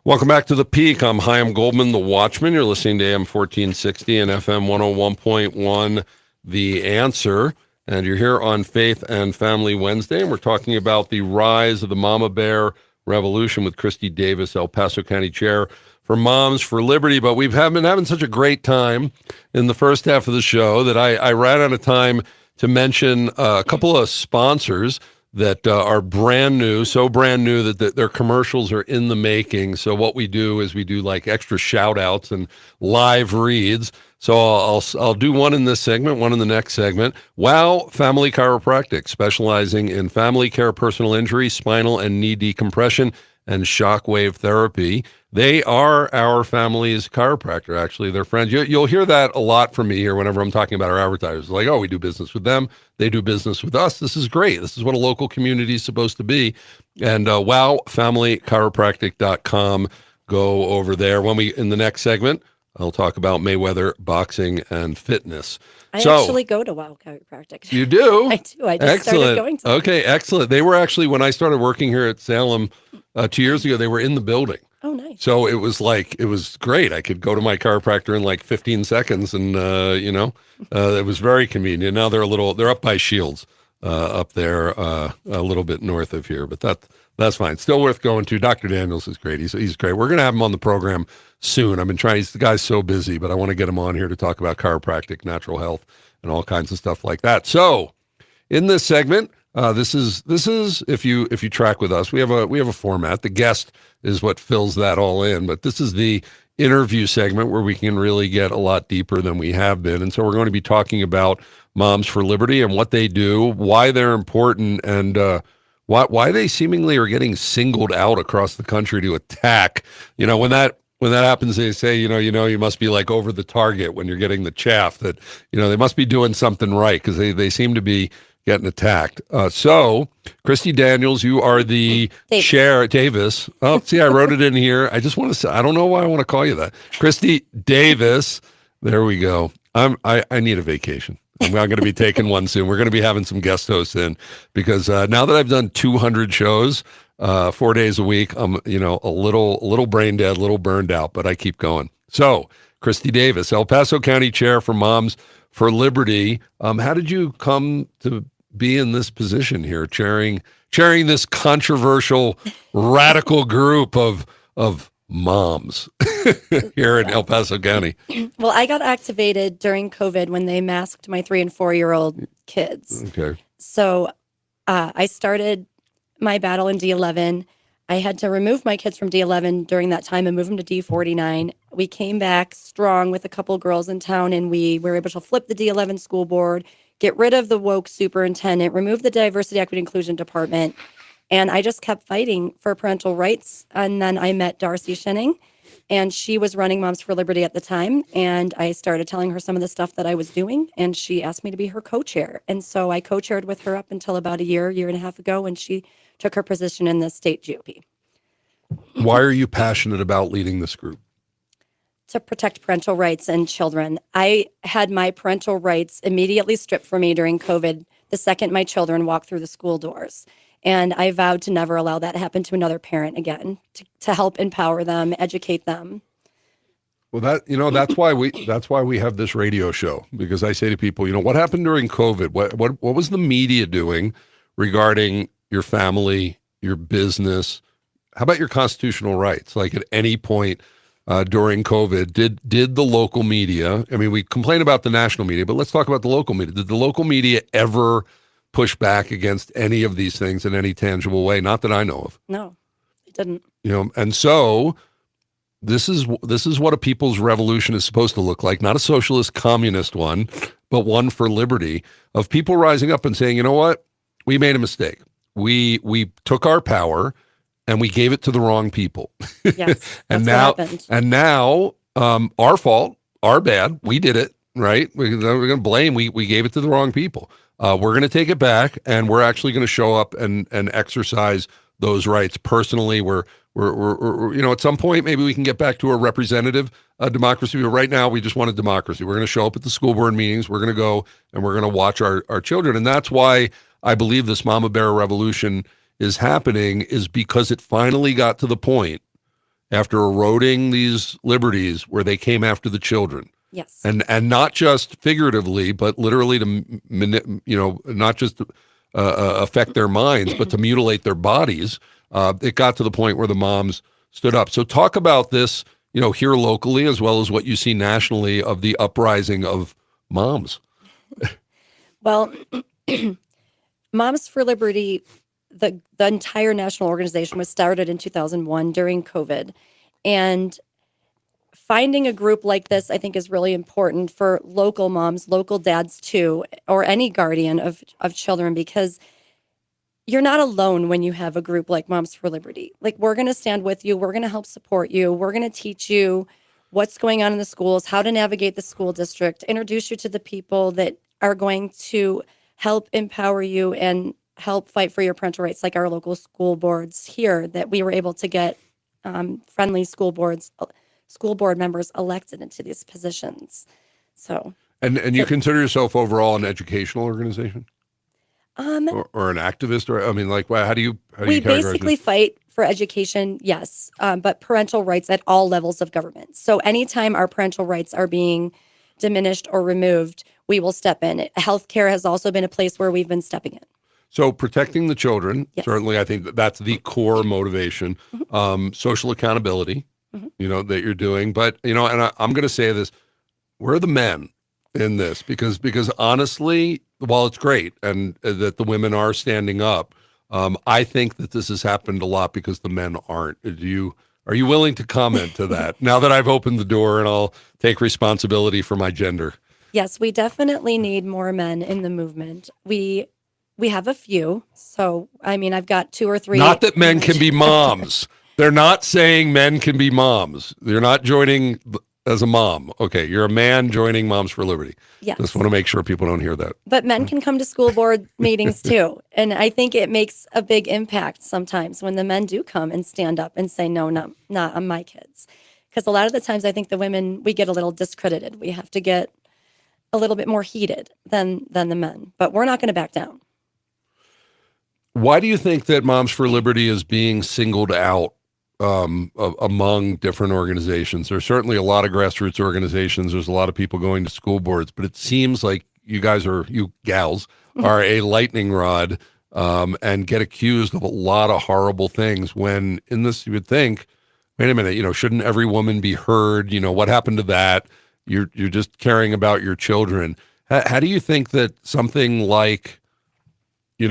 S4: Welcome back to The Peak. I'm Chaim Goldman, the Watchman. You're listening to AM 1460 and FM 101.1, The Answer. And you're here on Faith and Family Wednesday, and we're talking about the rise of the Mama Bear Revolution with Kristy Davis, El Paso County Chair for Moms for Liberty. But we've been having such a great time in the first half of the show that I ran out of time to mention a couple of sponsors that are brand new, so brand new that their commercials are in the making. So what we do is we do like extra shout outs and live reads. So I'll do one in this segment, one in the next segment. Wow Family Chiropractic, specializing in family care, personal injury, spinal and knee decompression, and shockwave therapy. They are our family's chiropractor, actually. They're friends. You'll hear that a lot from me here whenever I'm talking about our advertisers. Like, oh, we do business with them. They do business with us. This is great. This is what a local community is supposed to be. And wowfamilychiropractic.com. Go over there. In the next segment, I'll talk about Mayweather, boxing, and fitness.
S3: I actually go to Wow Chiropractic.
S4: You do?
S3: I do. I just started going to them.
S4: Okay, excellent. They were actually, when I started working here at Salem 2 years ago, they were in the building.
S3: Oh, nice.
S4: So it was great. I could go to my chiropractor in like 15 seconds and, it was very convenient. Now they're up by Shields. up there a little bit north of here, but that's fine. Still worth going to. Dr. Daniels is great. He's great. We're going to have him on the program soon. I've been trying. The guy's so busy, but I want to get him on here to talk about chiropractic, natural health, and all kinds of stuff like that. So, in this segment, this is if you track with us, we have a format. The guest is what fills that all in, but this is the interview segment where we can really get a lot deeper than we have been. And so we're going to be talking about Moms for Liberty and what they do, why they're important, and why they seemingly are getting singled out across the country to attack. You know, when that happens, they say, you must be like over the target when you're getting the chaff, that, they must be doing something right, because they seem to be getting attacked. So, Kristy Daniels, you are the chair at Davis. Oh, see, I wrote it in here. I just want to say, I don't know why I want to call you that. Kristy Davis. There we go. I need a vacation. I'm going to be taking one soon. We're going to be having some guest hosts in, because now that I've done 200 shows, 4 days a week, I'm, a little brain dead, a little burned out, but I keep going. So, Kristy Davis, El Paso County Chair for Moms for Liberty. How did you come to be in this position here, chairing this controversial, radical group of moms here in El Paso County?
S3: Well, I got activated during COVID when they masked my 3 and 4-year-old kids.
S4: Okay.
S3: So I started my battle in D11. I had to remove my kids from D11 during that time and move them to D49. We came back strong with a couple girls in town, and we were able to flip the D11 school board, get rid of the woke superintendent, remove the diversity, equity, inclusion department. And I just kept fighting for parental rights. And then I met Darcy Shinning, and she was running Moms for Liberty at the time. And I started telling her some of the stuff that I was doing, and she asked me to be her co-chair. And so I co-chaired with her up until about a year and a half ago, when she took her position in the state GOP.
S4: Why are you passionate about leading this group?
S3: To protect parental rights and children. I had my parental rights immediately stripped from me during COVID the second my children walked through the school doors. And I vowed to never allow that to happen to another parent again, to help empower them, educate them.
S4: Well, that's why we have this radio show, because I say to people, what happened during COVID? What was the media doing regarding your family, your business? How about your constitutional rights? Like, at any point during COVID, did the local media, I mean, we complain about the national media, but let's talk about the local media. Did the local media ever push back against any of these things in any tangible way? Not that I know of.
S3: No, it didn't.
S4: And so this is what a people's revolution is supposed to look like, not a socialist communist one, but one for liberty, of people rising up and saying, you know what? We made a mistake. We took our power and we gave it to the wrong people.
S3: Yes,
S4: and
S3: that's what happened.
S4: now, our fault, our bad. We did it, right? We're going to blame. We gave it to the wrong people. We're going to take it back, and we're actually going to show up and exercise those rights personally. We're at some point maybe we can get back to a representative democracy, but right now we just want a democracy. We're going to show up at the school board meetings. We're going to go and we're going to watch our children, and that's why I believe this Mama Bear revolution is happening, is because it finally got to the point, after eroding these liberties, where they came after the children.
S3: Yes.
S4: And not just figuratively, but literally to, not just affect their minds, but to mutilate their bodies. It got to the point where the moms stood up. So talk about this, here locally, as well as what you see nationally of the uprising of moms.
S3: Well, Moms for Liberty, the entire national organization, was started in 2001 during COVID. And finding a group like this, I think, is really important for local moms, local dads too, or any guardian of children, because you're not alone when you have a group like Moms for Liberty. Like, we're going to stand with you. We're going to help support you. We're going to teach you what's going on in the schools, how to navigate the school district, introduce you to the people that are going to help empower you and help fight for your parental rights, like our local school boards here, that we were able to get friendly school board members elected into these positions. So,
S4: and you consider yourself overall an educational organization, or an activist, or how do you
S3: we
S4: categorize
S3: basically
S4: it?
S3: fight for education, yes, but parental rights at all levels of government. So anytime our parental rights are being diminished or removed, we will step in. Healthcare has also been a place where we've been stepping in.
S4: So protecting the children,
S3: Yes.
S4: certainly, I think that's the core motivation. Social accountability, that you're doing. But, and I'm going to say this, we're the men in this because honestly, while it's great and that the women are standing up, I think that this has happened a lot because the men aren't. Are you willing to comment to that now that I've opened the door and I'll take responsibility for my gender?
S3: Yes, we definitely need more men in the movement. We have a few. So, I mean, I've got 2 or 3.
S4: Not that men can be moms. They're not saying men can be moms. You're not joining as a mom. Okay, you're a man joining Moms for Liberty.
S3: Yes.
S4: Just want to make sure people don't hear that.
S3: But men can come to school board meetings too. And I think it makes a big impact sometimes when the men do come and stand up and say, no, not on my kids. Because a lot of the times I think the women, we get a little discredited. We have to get a little bit more heated than the men. But we're not going to back down.
S4: Why do you think that Moms for Liberty is being singled out among different organizations? There's certainly a lot of grassroots organizations. There's a lot of people going to school boards, but it seems like you gals are a lightning rod and get accused of a lot of horrible things when in this you would think, wait a minute, shouldn't every woman be heard? What happened to that? You're just caring about your children. How do you think that something like, we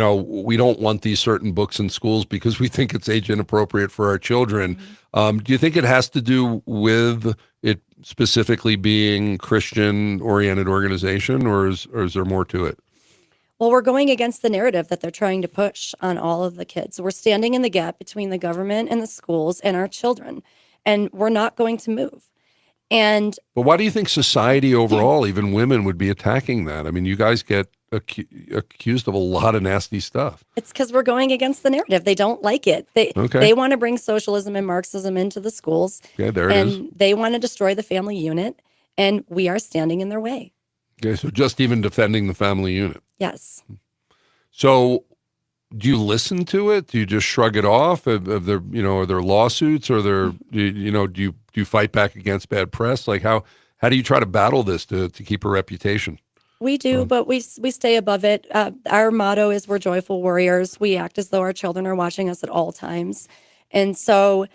S4: don't want these certain books in schools because we think it's age inappropriate for our children. Do you think it has to do with it specifically being Christian-oriented organization, or is there more to it?
S3: Well, we're going against the narrative that they're trying to push on all of the kids. We're standing in the gap between the government and the schools and our children, and we're not going to move. But
S4: why do you think society overall, even women, would be attacking that? I mean, you guys get accused of a lot of nasty stuff.
S3: It's because we're going against the narrative. They don't like it. They want to bring socialism and Marxism into the schools.
S4: Yeah, there it is.
S3: And they want to destroy the family unit, and we are standing in their way.
S4: Okay, so just even defending the family unit.
S3: Yes.
S4: So do you listen to it? Do you just shrug it off? Are there lawsuits? Or do you fight back against bad press? Like how do you try to battle this to keep a reputation?
S3: We do, but we stay above it. Our motto is we're joyful warriors. We act as though our children are watching us at all times. And so,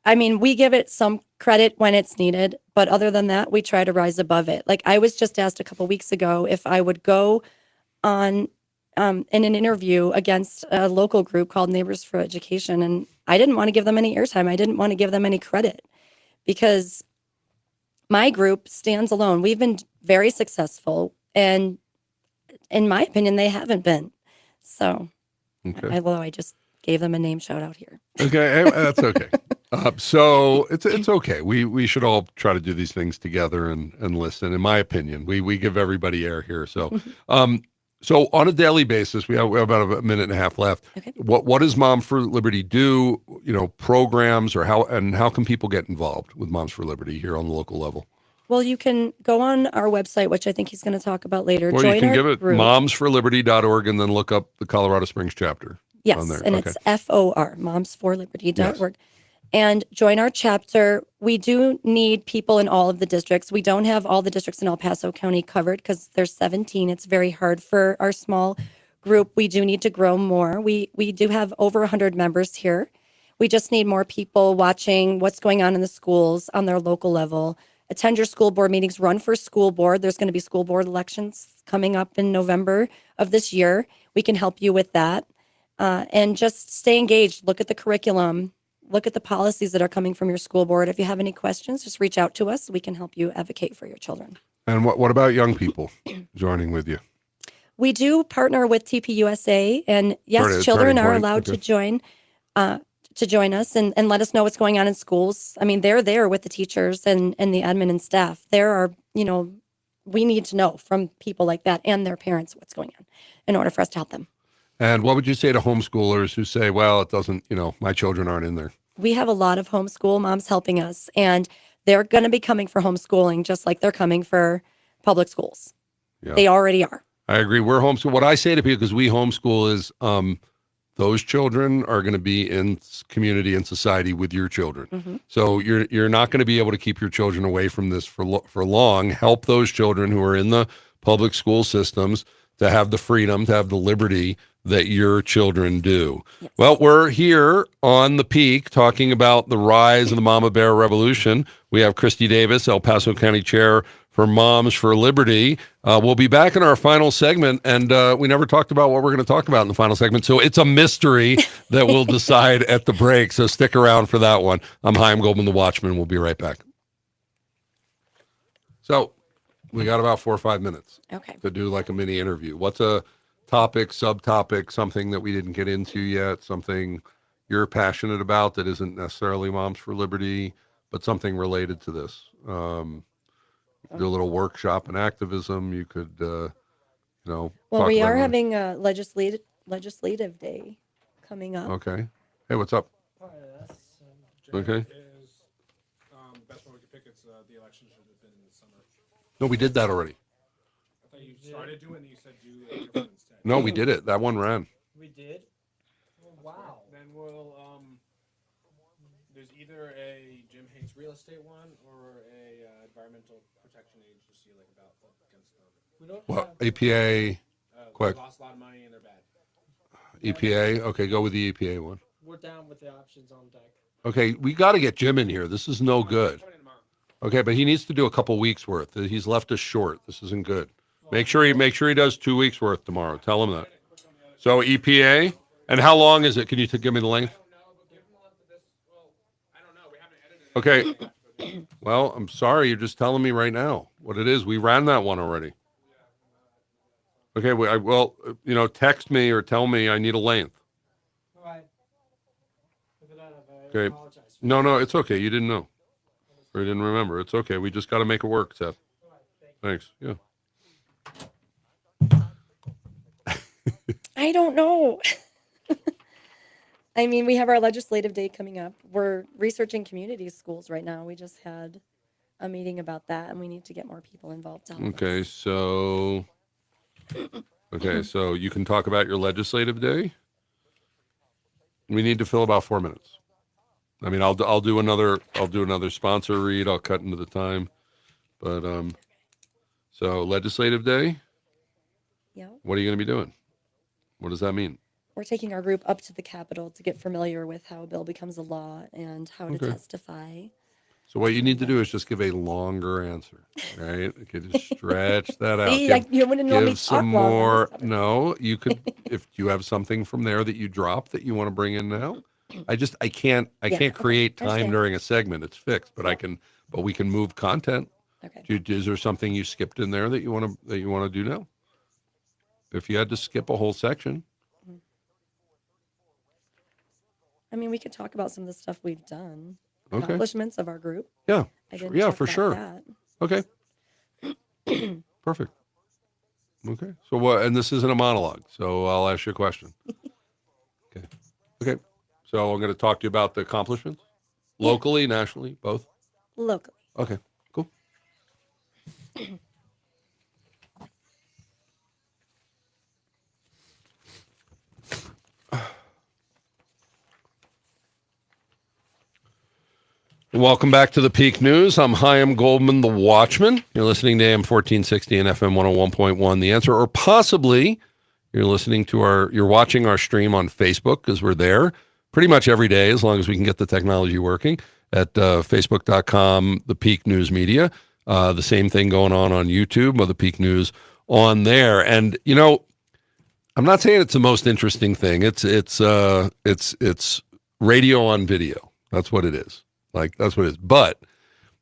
S3: I mean, we give it some credit when it's needed, but other than that, we try to rise above it. Like I was just asked a couple weeks ago if I would go on in an interview against a local group called Neighbors for Education, and I didn't want to give them any airtime. I didn't want to give them any credit because my group stands alone. We've been very successful, and in my opinion, they haven't been. So, although I just gave them a name shout out here.
S4: Okay, that's okay. So it's okay. We should all try to do these things together and listen. In my opinion, we give everybody air here. So, so on a daily basis, we have about a minute and a half left.
S3: Okay.
S4: What does Mom for Liberty do? Programs or how can people get involved with Moms for Liberty here on the local level?
S3: Well, you can go on our website, which I think he's going to talk about later.
S4: Or
S3: Join
S4: you can
S3: our
S4: give it
S3: group.
S4: momsforliberty.org and then look up the Colorado Springs chapter.
S3: Yes,
S4: on there.
S3: and it's FOR, momsforliberty.org. Yes. And join our chapter. We do need people in all of the districts. We don't have all the districts in El Paso County covered because there's 17. It's very hard for our small group. We do need to grow more. We do have over 100 members here. We just need more people watching what's going on in the schools on their local level. Attend your school board meetings, run for school board. There's going to be school board elections coming up in November of this year. We can help you with that. And just stay engaged. Look at the curriculum. Look at the policies that are coming from your school board. If you have any questions, just reach out to us. We can help you advocate for your children.
S4: And what about young people joining with you?
S3: We do partner with TPUSA, and yes, children are allowed to join us and let us know what's going on in schools. I mean, they're there with the teachers and the admin and staff. There are, we need to know from people like that and their parents what's going on in order for us to help them.
S4: And what would you say to homeschoolers who say, well, it doesn't, my children aren't in there?
S3: We have a lot of homeschool moms helping us, and they're going to be coming for homeschooling just like they're coming for public schools. Yeah. They already are.
S4: I agree. We're homeschool. What I say to people, because we homeschool, is those children are going to be in community and society with your children.
S3: Mm-hmm.
S4: So you're not going to be able to keep your children away from this for long. Help those children who are in the public school systems to have the freedom, to have the liberty that your children do.
S3: Yes.
S4: Well, we're here on the Peak talking about the rise of the Mama Bear Revolution. We have Kristy Davis, El Paso County Chair for Moms for Liberty. We'll be back in our final segment, and we never talked about what we're going to talk about in the final segment, so it's a mystery that we'll decide at the break, so stick around for that one. I'm Chaim Goldman, the Watchman. We'll be right back. So we got about 4 or 5 minutes to do like a mini interview. What's a topic, subtopic, something that we didn't get into yet, something you're passionate about that isn't necessarily Moms for Liberty, but something related to this? Do a little workshop in activism. You could,
S3: Well, we are having a legislative day coming up.
S4: Okay. Hey, what's up? Okay.
S2: Is the best one we could pick? It's the election should have been in the summer.
S4: No, we did that already.
S2: I thought you started doing it. You said do a different instead.
S4: No, we did it. That one ran.
S1: We did? Wow.
S2: Then we'll there's either a Jim Hates real estate one or a environmental protection agency like about against them.
S1: We don't
S4: Well,
S1: have,
S4: EPA, quick.
S2: They lost a lot of money and they're bad.
S4: EPA. Okay, go with the EPA one.
S1: we're down with the options on deck.
S4: Okay, we got to get Jim in here. This is no good.
S2: Coming in tomorrow.
S4: Okay, but he needs to do a couple weeks worth. He's left us short. This isn't good. Make sure he does 2 weeks worth tomorrow. Tell him that. So EPA, and how long is it? Can you give me the length? Okay. Well, I'm sorry. You're just telling me right now what it is. We ran that one already. Okay. Text me or tell me I need a length.
S1: All right. If it out, I
S4: Okay.
S1: apologize.
S4: No, it's okay. You didn't know. Or you didn't remember. It's okay. We just got to make it work, Seth.
S1: All right, thank you.
S4: Thanks. Yeah.
S3: I don't know. I mean, we have our legislative day coming up. We're researching community schools right now. We just had a meeting about that, and we need to get more people involved. To help
S4: Okay.
S3: us.
S4: So you can talk about your legislative day. We need to fill about 4 minutes. I mean, I'll do another sponsor read. I'll cut into the time, but so legislative day.
S3: Yeah.
S4: What are you going to be doing? What does that mean?
S3: We're taking our group up to the Capitol to get familiar with how a bill becomes a law and how to
S4: Okay.
S3: testify.
S4: So what you need to do is just give a longer answer, right? Okay, just stretch that out.
S3: See,
S4: Give,
S3: you wouldn't normally
S4: give
S3: talk
S4: some
S3: long on
S4: more.
S3: this
S4: No, you could, if you have something from there that you dropped that you want to bring in now. I can't
S3: okay.
S4: create time
S3: Understand.
S4: during a segment. It's fixed, but we can move content.
S3: Okay.
S4: Is there something you skipped in there that you want to do now? If you had to skip a whole section.
S3: I mean, we could talk about some of the stuff we've done.
S4: Okay.
S3: Accomplishments of our group.
S4: Yeah.
S3: I didn't
S4: Yeah,
S3: talk
S4: for
S3: about
S4: sure.
S3: that.
S4: Okay. Perfect. Okay. So what? And this isn't a monologue, so I'll ask you a question. Okay. Okay. So I'm going to talk to you about the accomplishments, locally, nationally, both.
S3: Locally.
S4: Okay. Cool. Welcome back to the Peak News. I'm Chaim Goldman, the Watchman. You're listening to AM 1460 and FM 101.1, The Answer, or possibly you're watching our stream on Facebook, because we're there pretty much every day, as long as we can get the technology working, at facebook.com, the Peak News Media. The same thing going on YouTube, or the Peak News on there. And, I'm not saying it's the most interesting thing. It's radio on video. That's what it is. That's what it is. But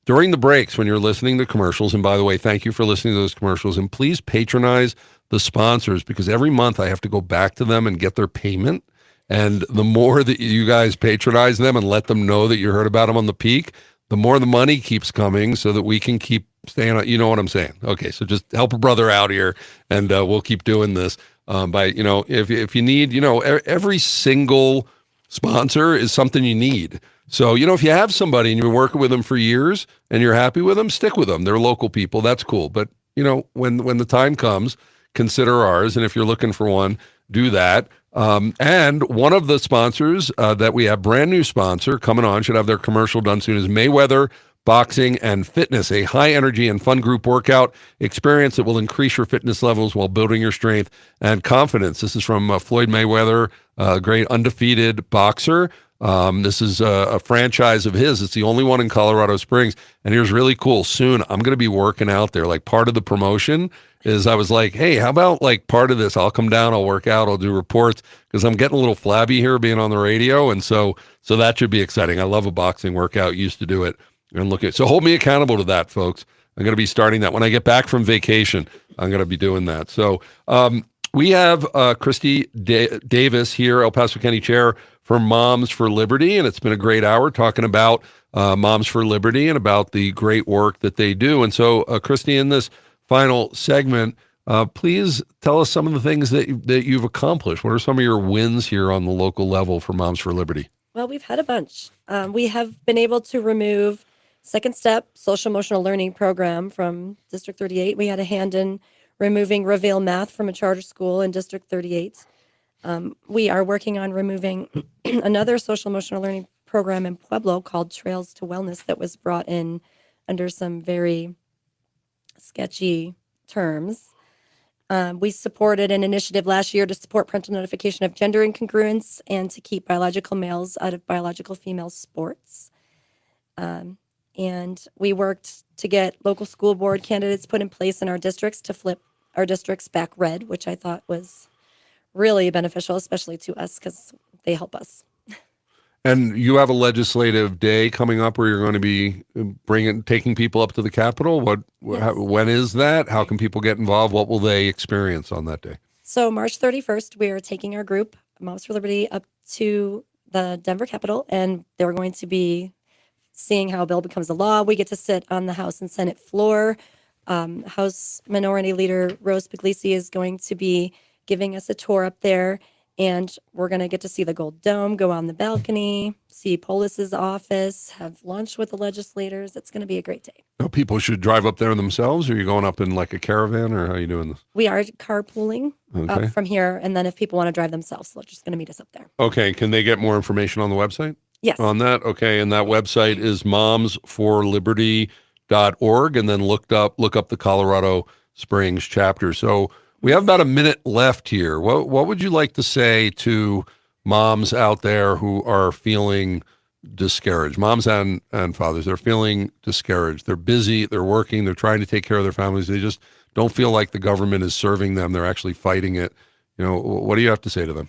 S4: during the breaks, when you're listening to commercials, and by the way, thank you for listening to those commercials, and please patronize the sponsors, because every month I have to go back to them and get their payment. And the more that you guys patronize them and let them know that you heard about them on the Peak, the more the money keeps coming, so that we can keep staying on. You know what I'm saying? Okay, so just help a brother out here, and we'll keep doing this. If you need, every single sponsor is something you need. So, if you have somebody and you've been working with them for years and you're happy with them, stick with them. They're local people. That's cool. But, when the time comes, consider ours. And if you're looking for one, do that. And one of the sponsors that we have, brand new sponsor coming on, should have their commercial done soon, is Mayweather Boxing and Fitness, a high energy and fun group workout experience that will increase your fitness levels while building your strength and confidence. This is from Floyd Mayweather, a great undefeated boxer. This is a franchise of his. It's the only one in Colorado Springs. And here's really cool. Soon I'm going to be working out there. Like, part of the promotion is I was like, hey, how about like part of this? I'll come down, I'll work out, I'll do reports, because I'm getting a little flabby here being on the radio. And so that should be exciting. I love a boxing workout. Used to do it. And look at, so hold me accountable to that, folks. I'm going to be starting that when I get back from vacation. I'm going to be doing that. So we have Kristy Davis here, El Paso County Chair for Moms for Liberty, and it's been a great hour talking about Moms for Liberty and about the great work that they do. And so, Kristy, in this final segment, please tell us some of the things that you've accomplished. What are some of your wins here on the local level for Moms for Liberty?
S3: Well, we've had a bunch. We have been able to remove Second Step Social Emotional Learning Program from District 38. We had a hand in removing Reveal Math from a charter school in District 38. We are working on removing another social emotional learning program in Pueblo called Trails to Wellness that was brought in under some very sketchy terms. We supported an initiative last year to support parental notification of gender incongruence and to keep biological males out of biological female sports. And we worked to get local school board candidates put in place in our districts to flip our districts back red, which I thought was really beneficial, especially to us because they help us.
S4: And you have a legislative day coming up where you're going to be taking people up to the Capitol. When is that? How can people get involved? What will they experience on that day?
S3: So March 31st, we are taking our group, Moms for Liberty, up to the Denver Capitol, and they're going to be seeing how a bill becomes a law. We get to sit on the House and Senate floor. House Minority Leader Rose Puglisi is going to be giving us a tour up there, and we're going to get to see the Gold Dome, go on the balcony, see Polis's office, have lunch with the legislators. It's going to be a great day.
S4: No, people should drive up there themselves, or are you going up in like a caravan, or how are you doing this?
S3: We are carpooling up from here, and then if people want to drive themselves, they're just going to meet us up there.
S4: Okay, can they get more information on the website?
S3: Yes.
S4: On that? Okay, and that website is momsforliberty.org, and then look up the Colorado Springs chapter. So we have about a minute left here. What would you like to say to moms out there who are feeling discouraged? Moms and fathers, they're feeling discouraged. They're busy, they're working, they're trying to take care of their families. They just don't feel like the government is serving them. They're actually fighting it. You know, what do you have to say to them?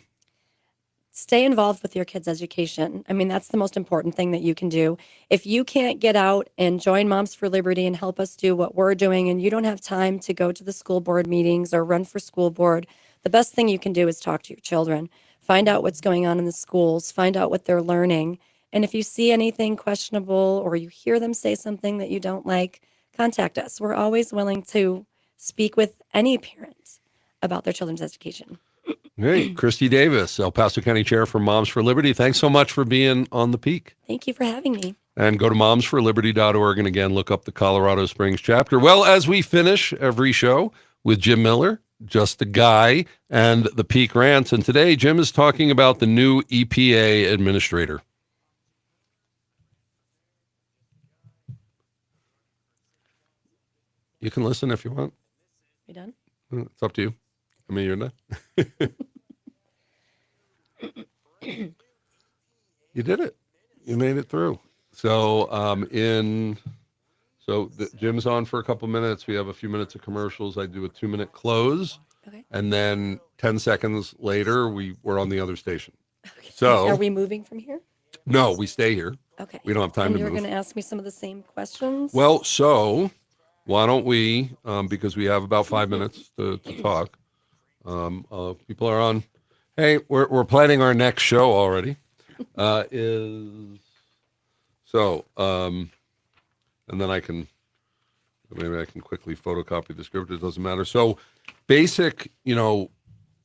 S3: Stay involved with your kids' education. I mean, that's the most important thing that you can do. If you can't get out and join Moms for Liberty and help us do what we're doing, and you don't have time to go to the school board meetings or run for school board, the best thing you can do is talk to your children. Find out what's going on in the schools. Find out what they're learning. And if you see anything questionable or you hear them say something that you don't like, contact us. We're always willing to speak with any parent about their children's education.
S4: Hey, Kristy Davis, El Paso County Chair for Moms for Liberty. Thanks so much for being on the Peak.
S3: Thank you for having me.
S4: And go to momsforliberty.org and again, look up the Colorado Springs chapter. Well, as we finish every show with Jim Miller, just a guy, and the Peak Rants. And today, Jim is talking about the new EPA administrator. You can listen if you want.
S3: You done?
S4: It's up to you. I mean, you're not. You did it. You made it through. So, Jim's on for a couple minutes. We have a few minutes of commercials. I do a 2-minute close.
S3: Okay.
S4: And then 10 seconds later, we're on the other station.
S3: Okay.
S4: So,
S3: are we moving from here?
S4: No, we stay here.
S3: Okay.
S4: We don't have time
S3: and
S4: to
S3: you're
S4: move.
S3: going to ask me some of the same questions?
S4: Well, so why don't we, because we have about 5 minutes to talk. People are on. Hey, we're planning our next show already. And then maybe I can quickly photocopy the script. It doesn't matter. So basic,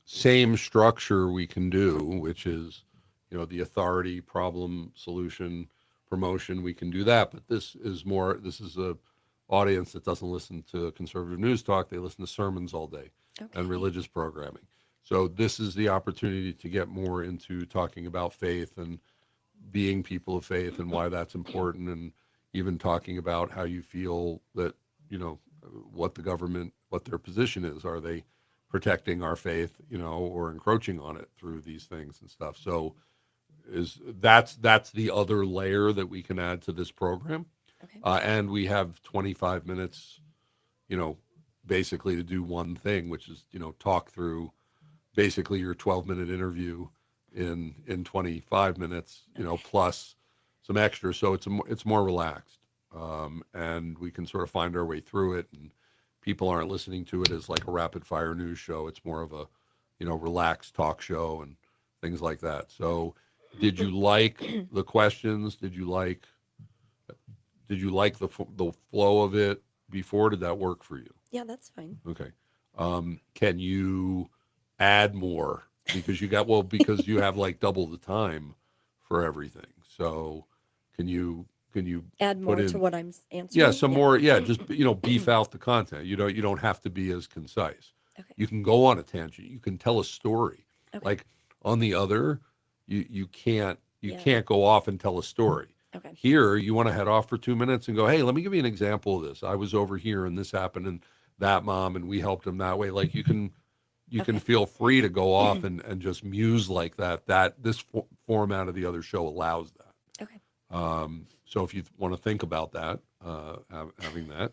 S4: same structure we can do, which is, the authority, problem, solution, promotion. We can do that, but this is a audience that doesn't listen to conservative news talk. They listen to sermons all day.
S3: Okay.
S4: And religious programming. So this is the opportunity to get more into talking about faith and being people of faith and why that's important, and even talking about how you feel that, what the government, what their position is. Are they protecting our faith, or encroaching on it through these things and stuff? So that's the other layer that we can add to this program.
S3: Okay.
S4: And we have 25 minutes, basically to do one thing, which is, talk through basically your 12-minute interview in 25 minutes, plus some extra. So it's more relaxed. And we can sort of find our way through it, and people aren't listening to it as like a rapid fire news show. It's more of a, relaxed talk show and things like that. So did you like the questions? Did you like the flow of it before? Did that work for you?
S3: Yeah, that's fine.
S4: Okay. Can you add more? Because because you have like double the time for everything. So can you
S3: Add more
S4: put in,
S3: to what I'm answering?
S4: yeah, some more, yeah, just, beef out the content. You don't have to be as concise.
S3: Okay.
S4: You can go on a tangent. You can tell a story.
S3: Okay.
S4: Like on the other, you can't
S3: Yeah.
S4: go off and tell a story.
S3: Okay.
S4: Here, you want to head off for 2 minutes and go, hey, let me give you an example of this. I was over here and this happened, and that mom, and we helped them that way. Like you can
S3: Okay.
S4: feel free to go off and just muse like that. This format of the other show allows that.
S3: Okay.
S4: So if you want to think about that, having that,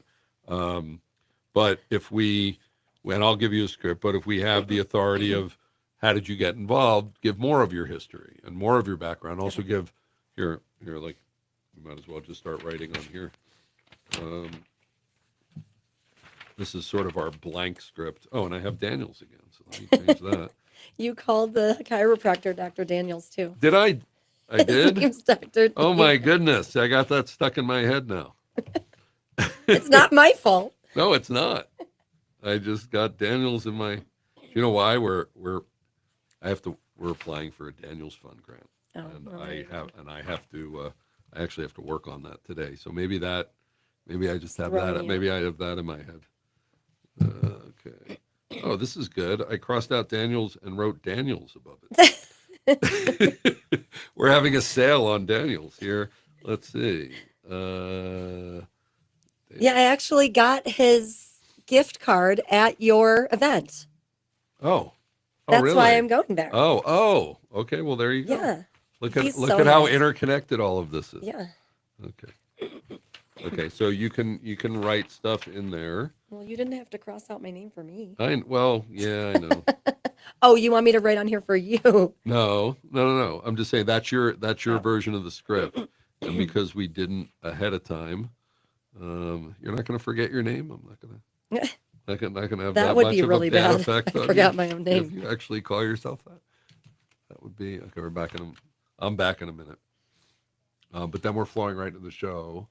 S4: but and I'll give you a script, but if we have the authority of how did you get involved, give more of your history and more of your background. Also give here, like, you might as well just start writing on here. This is sort of our blank script. Oh, and I have Daniels again, so let me change that.
S3: You called the chiropractor Dr. Daniels too.
S4: Did I? I
S3: His
S4: did?
S3: name's Dr.
S4: Oh my goodness. I got that stuck in my head now.
S3: It's not my fault.
S4: No, it's not. I just got Daniels in my, you know why? We're applying for a Daniels Fund grant.
S3: Oh,
S4: And
S3: well,
S4: I actually have to work on that today. So maybe I just have
S3: Throwing
S4: that.
S3: you.
S4: Maybe I have that in my head. Okay. Oh, this is good. I crossed out Daniels and wrote Daniels above it. We're having a sale on Daniels here. Let's see.
S3: Yeah, I actually got his gift card at your event.
S4: Oh,
S3: That's
S4: really?
S3: why I'm going there.
S4: Oh, okay. Well, there you go.
S3: Yeah.
S4: Look
S3: He's
S4: at
S3: so
S4: how
S3: nice.
S4: interconnected all of this is.
S3: Yeah.
S4: Okay. So you can write stuff in there.
S3: Well, you didn't have to cross out my name for me.
S4: Yeah, I know.
S3: Oh, you want me to write on here for you?
S4: No. I'm just saying that's your version of the script, and because we didn't ahead of time, you're not going to forget your name. I'm not going to. Not going to have
S3: That would
S4: much
S3: be
S4: of
S3: really
S4: a bad
S3: bad.
S4: effect
S3: I
S4: on
S3: forgot
S4: you
S3: my own
S4: if
S3: name.
S4: you actually call yourself that. That would be okay. We're back I'm back in a minute. But then we're flowing right into the show.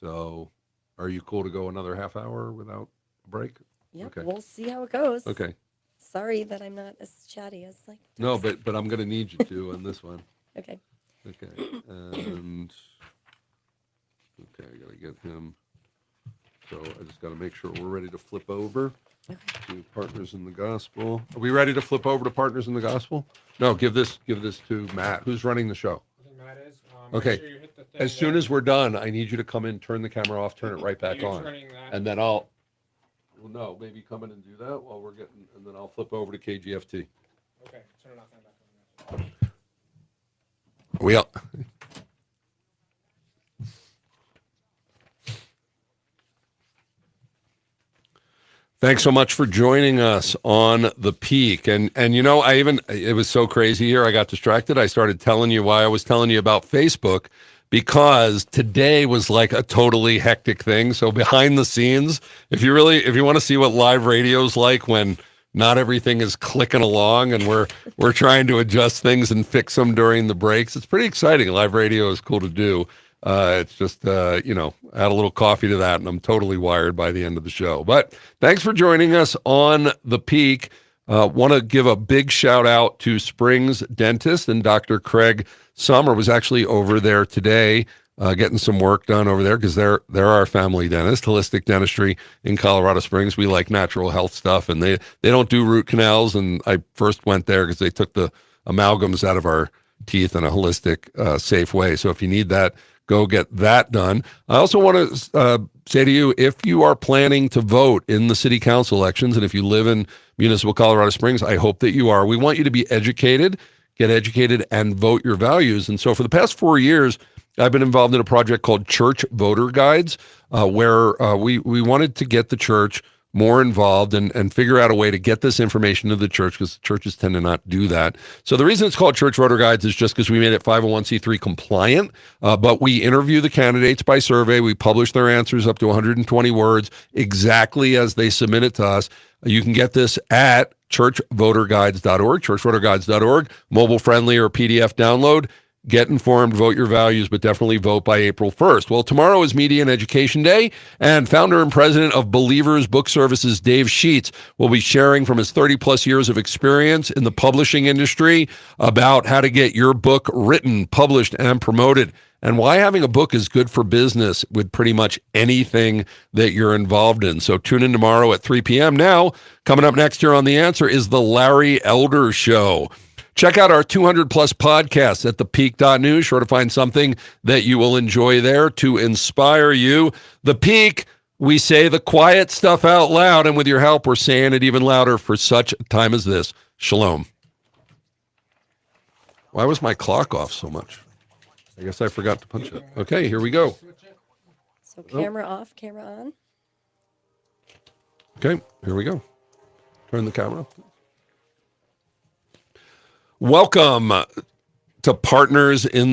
S4: So, are you cool to go another half hour without a break?
S3: Yep.
S4: Okay.
S3: We'll see how it goes.
S4: Okay.
S3: Sorry that I'm not as chatty as like.
S4: No, but I'm going to need you to on this one.
S3: Okay.
S4: Okay. And okay, I got to get him. So I just got to make sure we're ready to flip over to Partners in the Gospel. Are we ready to flip over to Partners in the Gospel? No, give this to Matt. Who's running the show?
S2: I think Matt is.
S4: Okay.
S2: Make sure you hit the thing
S4: As soon
S2: there.
S4: as we're done, I need you to come in, turn the camera off, turn it right back
S2: You're
S4: on.
S2: turning that.
S4: And then maybe come in and do that while we're getting, and then I'll flip over to KGFT.
S2: Okay, turn it off and back on.
S4: We up. Thanks so much for joining us on The Peak. And it was so crazy here. I got distracted. I started telling you why I was telling you about Facebook, because today was like a totally hectic thing. So behind the scenes, if you want to see what live radio is like when not everything is clicking along and we're trying to adjust things and fix them during the breaks, it's pretty exciting. Live radio is cool to do. It's just, add a little coffee to that, and I'm totally wired by the end of the show. But thanks for joining us on The Peak. Want to give a big shout out to Springs Dentist, and Dr. Craig Sommer was actually over there today getting some work done over there because they're our family dentist, holistic dentistry in Colorado Springs. We like natural health stuff, and they don't do root canals. And I first went there because they took the amalgams out of our teeth in a holistic, safe way. So if you need that, go get that done. I also want to say to you, if you are planning to vote in the city council elections, and if you live in municipal Colorado Springs, I hope that you are. We want you to be educated, get educated, and vote your values. And so for the past 4 years, I've been involved in a project called Church Voter Guides, where we wanted to get the church more involved and figure out a way to get this information to the church, because churches tend to not do that. So the reason it's called Church Voter Guides is just because we made it 501c3 compliant, but we interview the candidates by survey. We publish their answers up to 120 words exactly as they submit it to us. You can get this at churchvoterguides.org, churchvoterguides.org, mobile friendly or PDF download. Get informed, vote your values, but definitely vote by April 1st. Well, tomorrow is Media and Education Day, and founder and president of Believers Book Services, Dave Sheets, will be sharing from his 30-plus years of experience in the publishing industry about how to get your book written, published, and promoted, and why having a book is good for business with pretty much anything that you're involved in. So tune in tomorrow at 3 p.m. Now, coming up next here on The Answer is The Larry Elder Show. Check out our 200-plus podcasts at thepeak.news. Sure to find something that you will enjoy there to inspire you. The Peak, we say the quiet stuff out loud, and with your help, we're saying it even louder for such a time as this. Shalom. Why was my clock off so much? I guess I forgot to punch it. Okay, here we go.
S3: So camera off, camera on.
S4: Okay, here we go. Turn the camera up. Welcome to Partners in the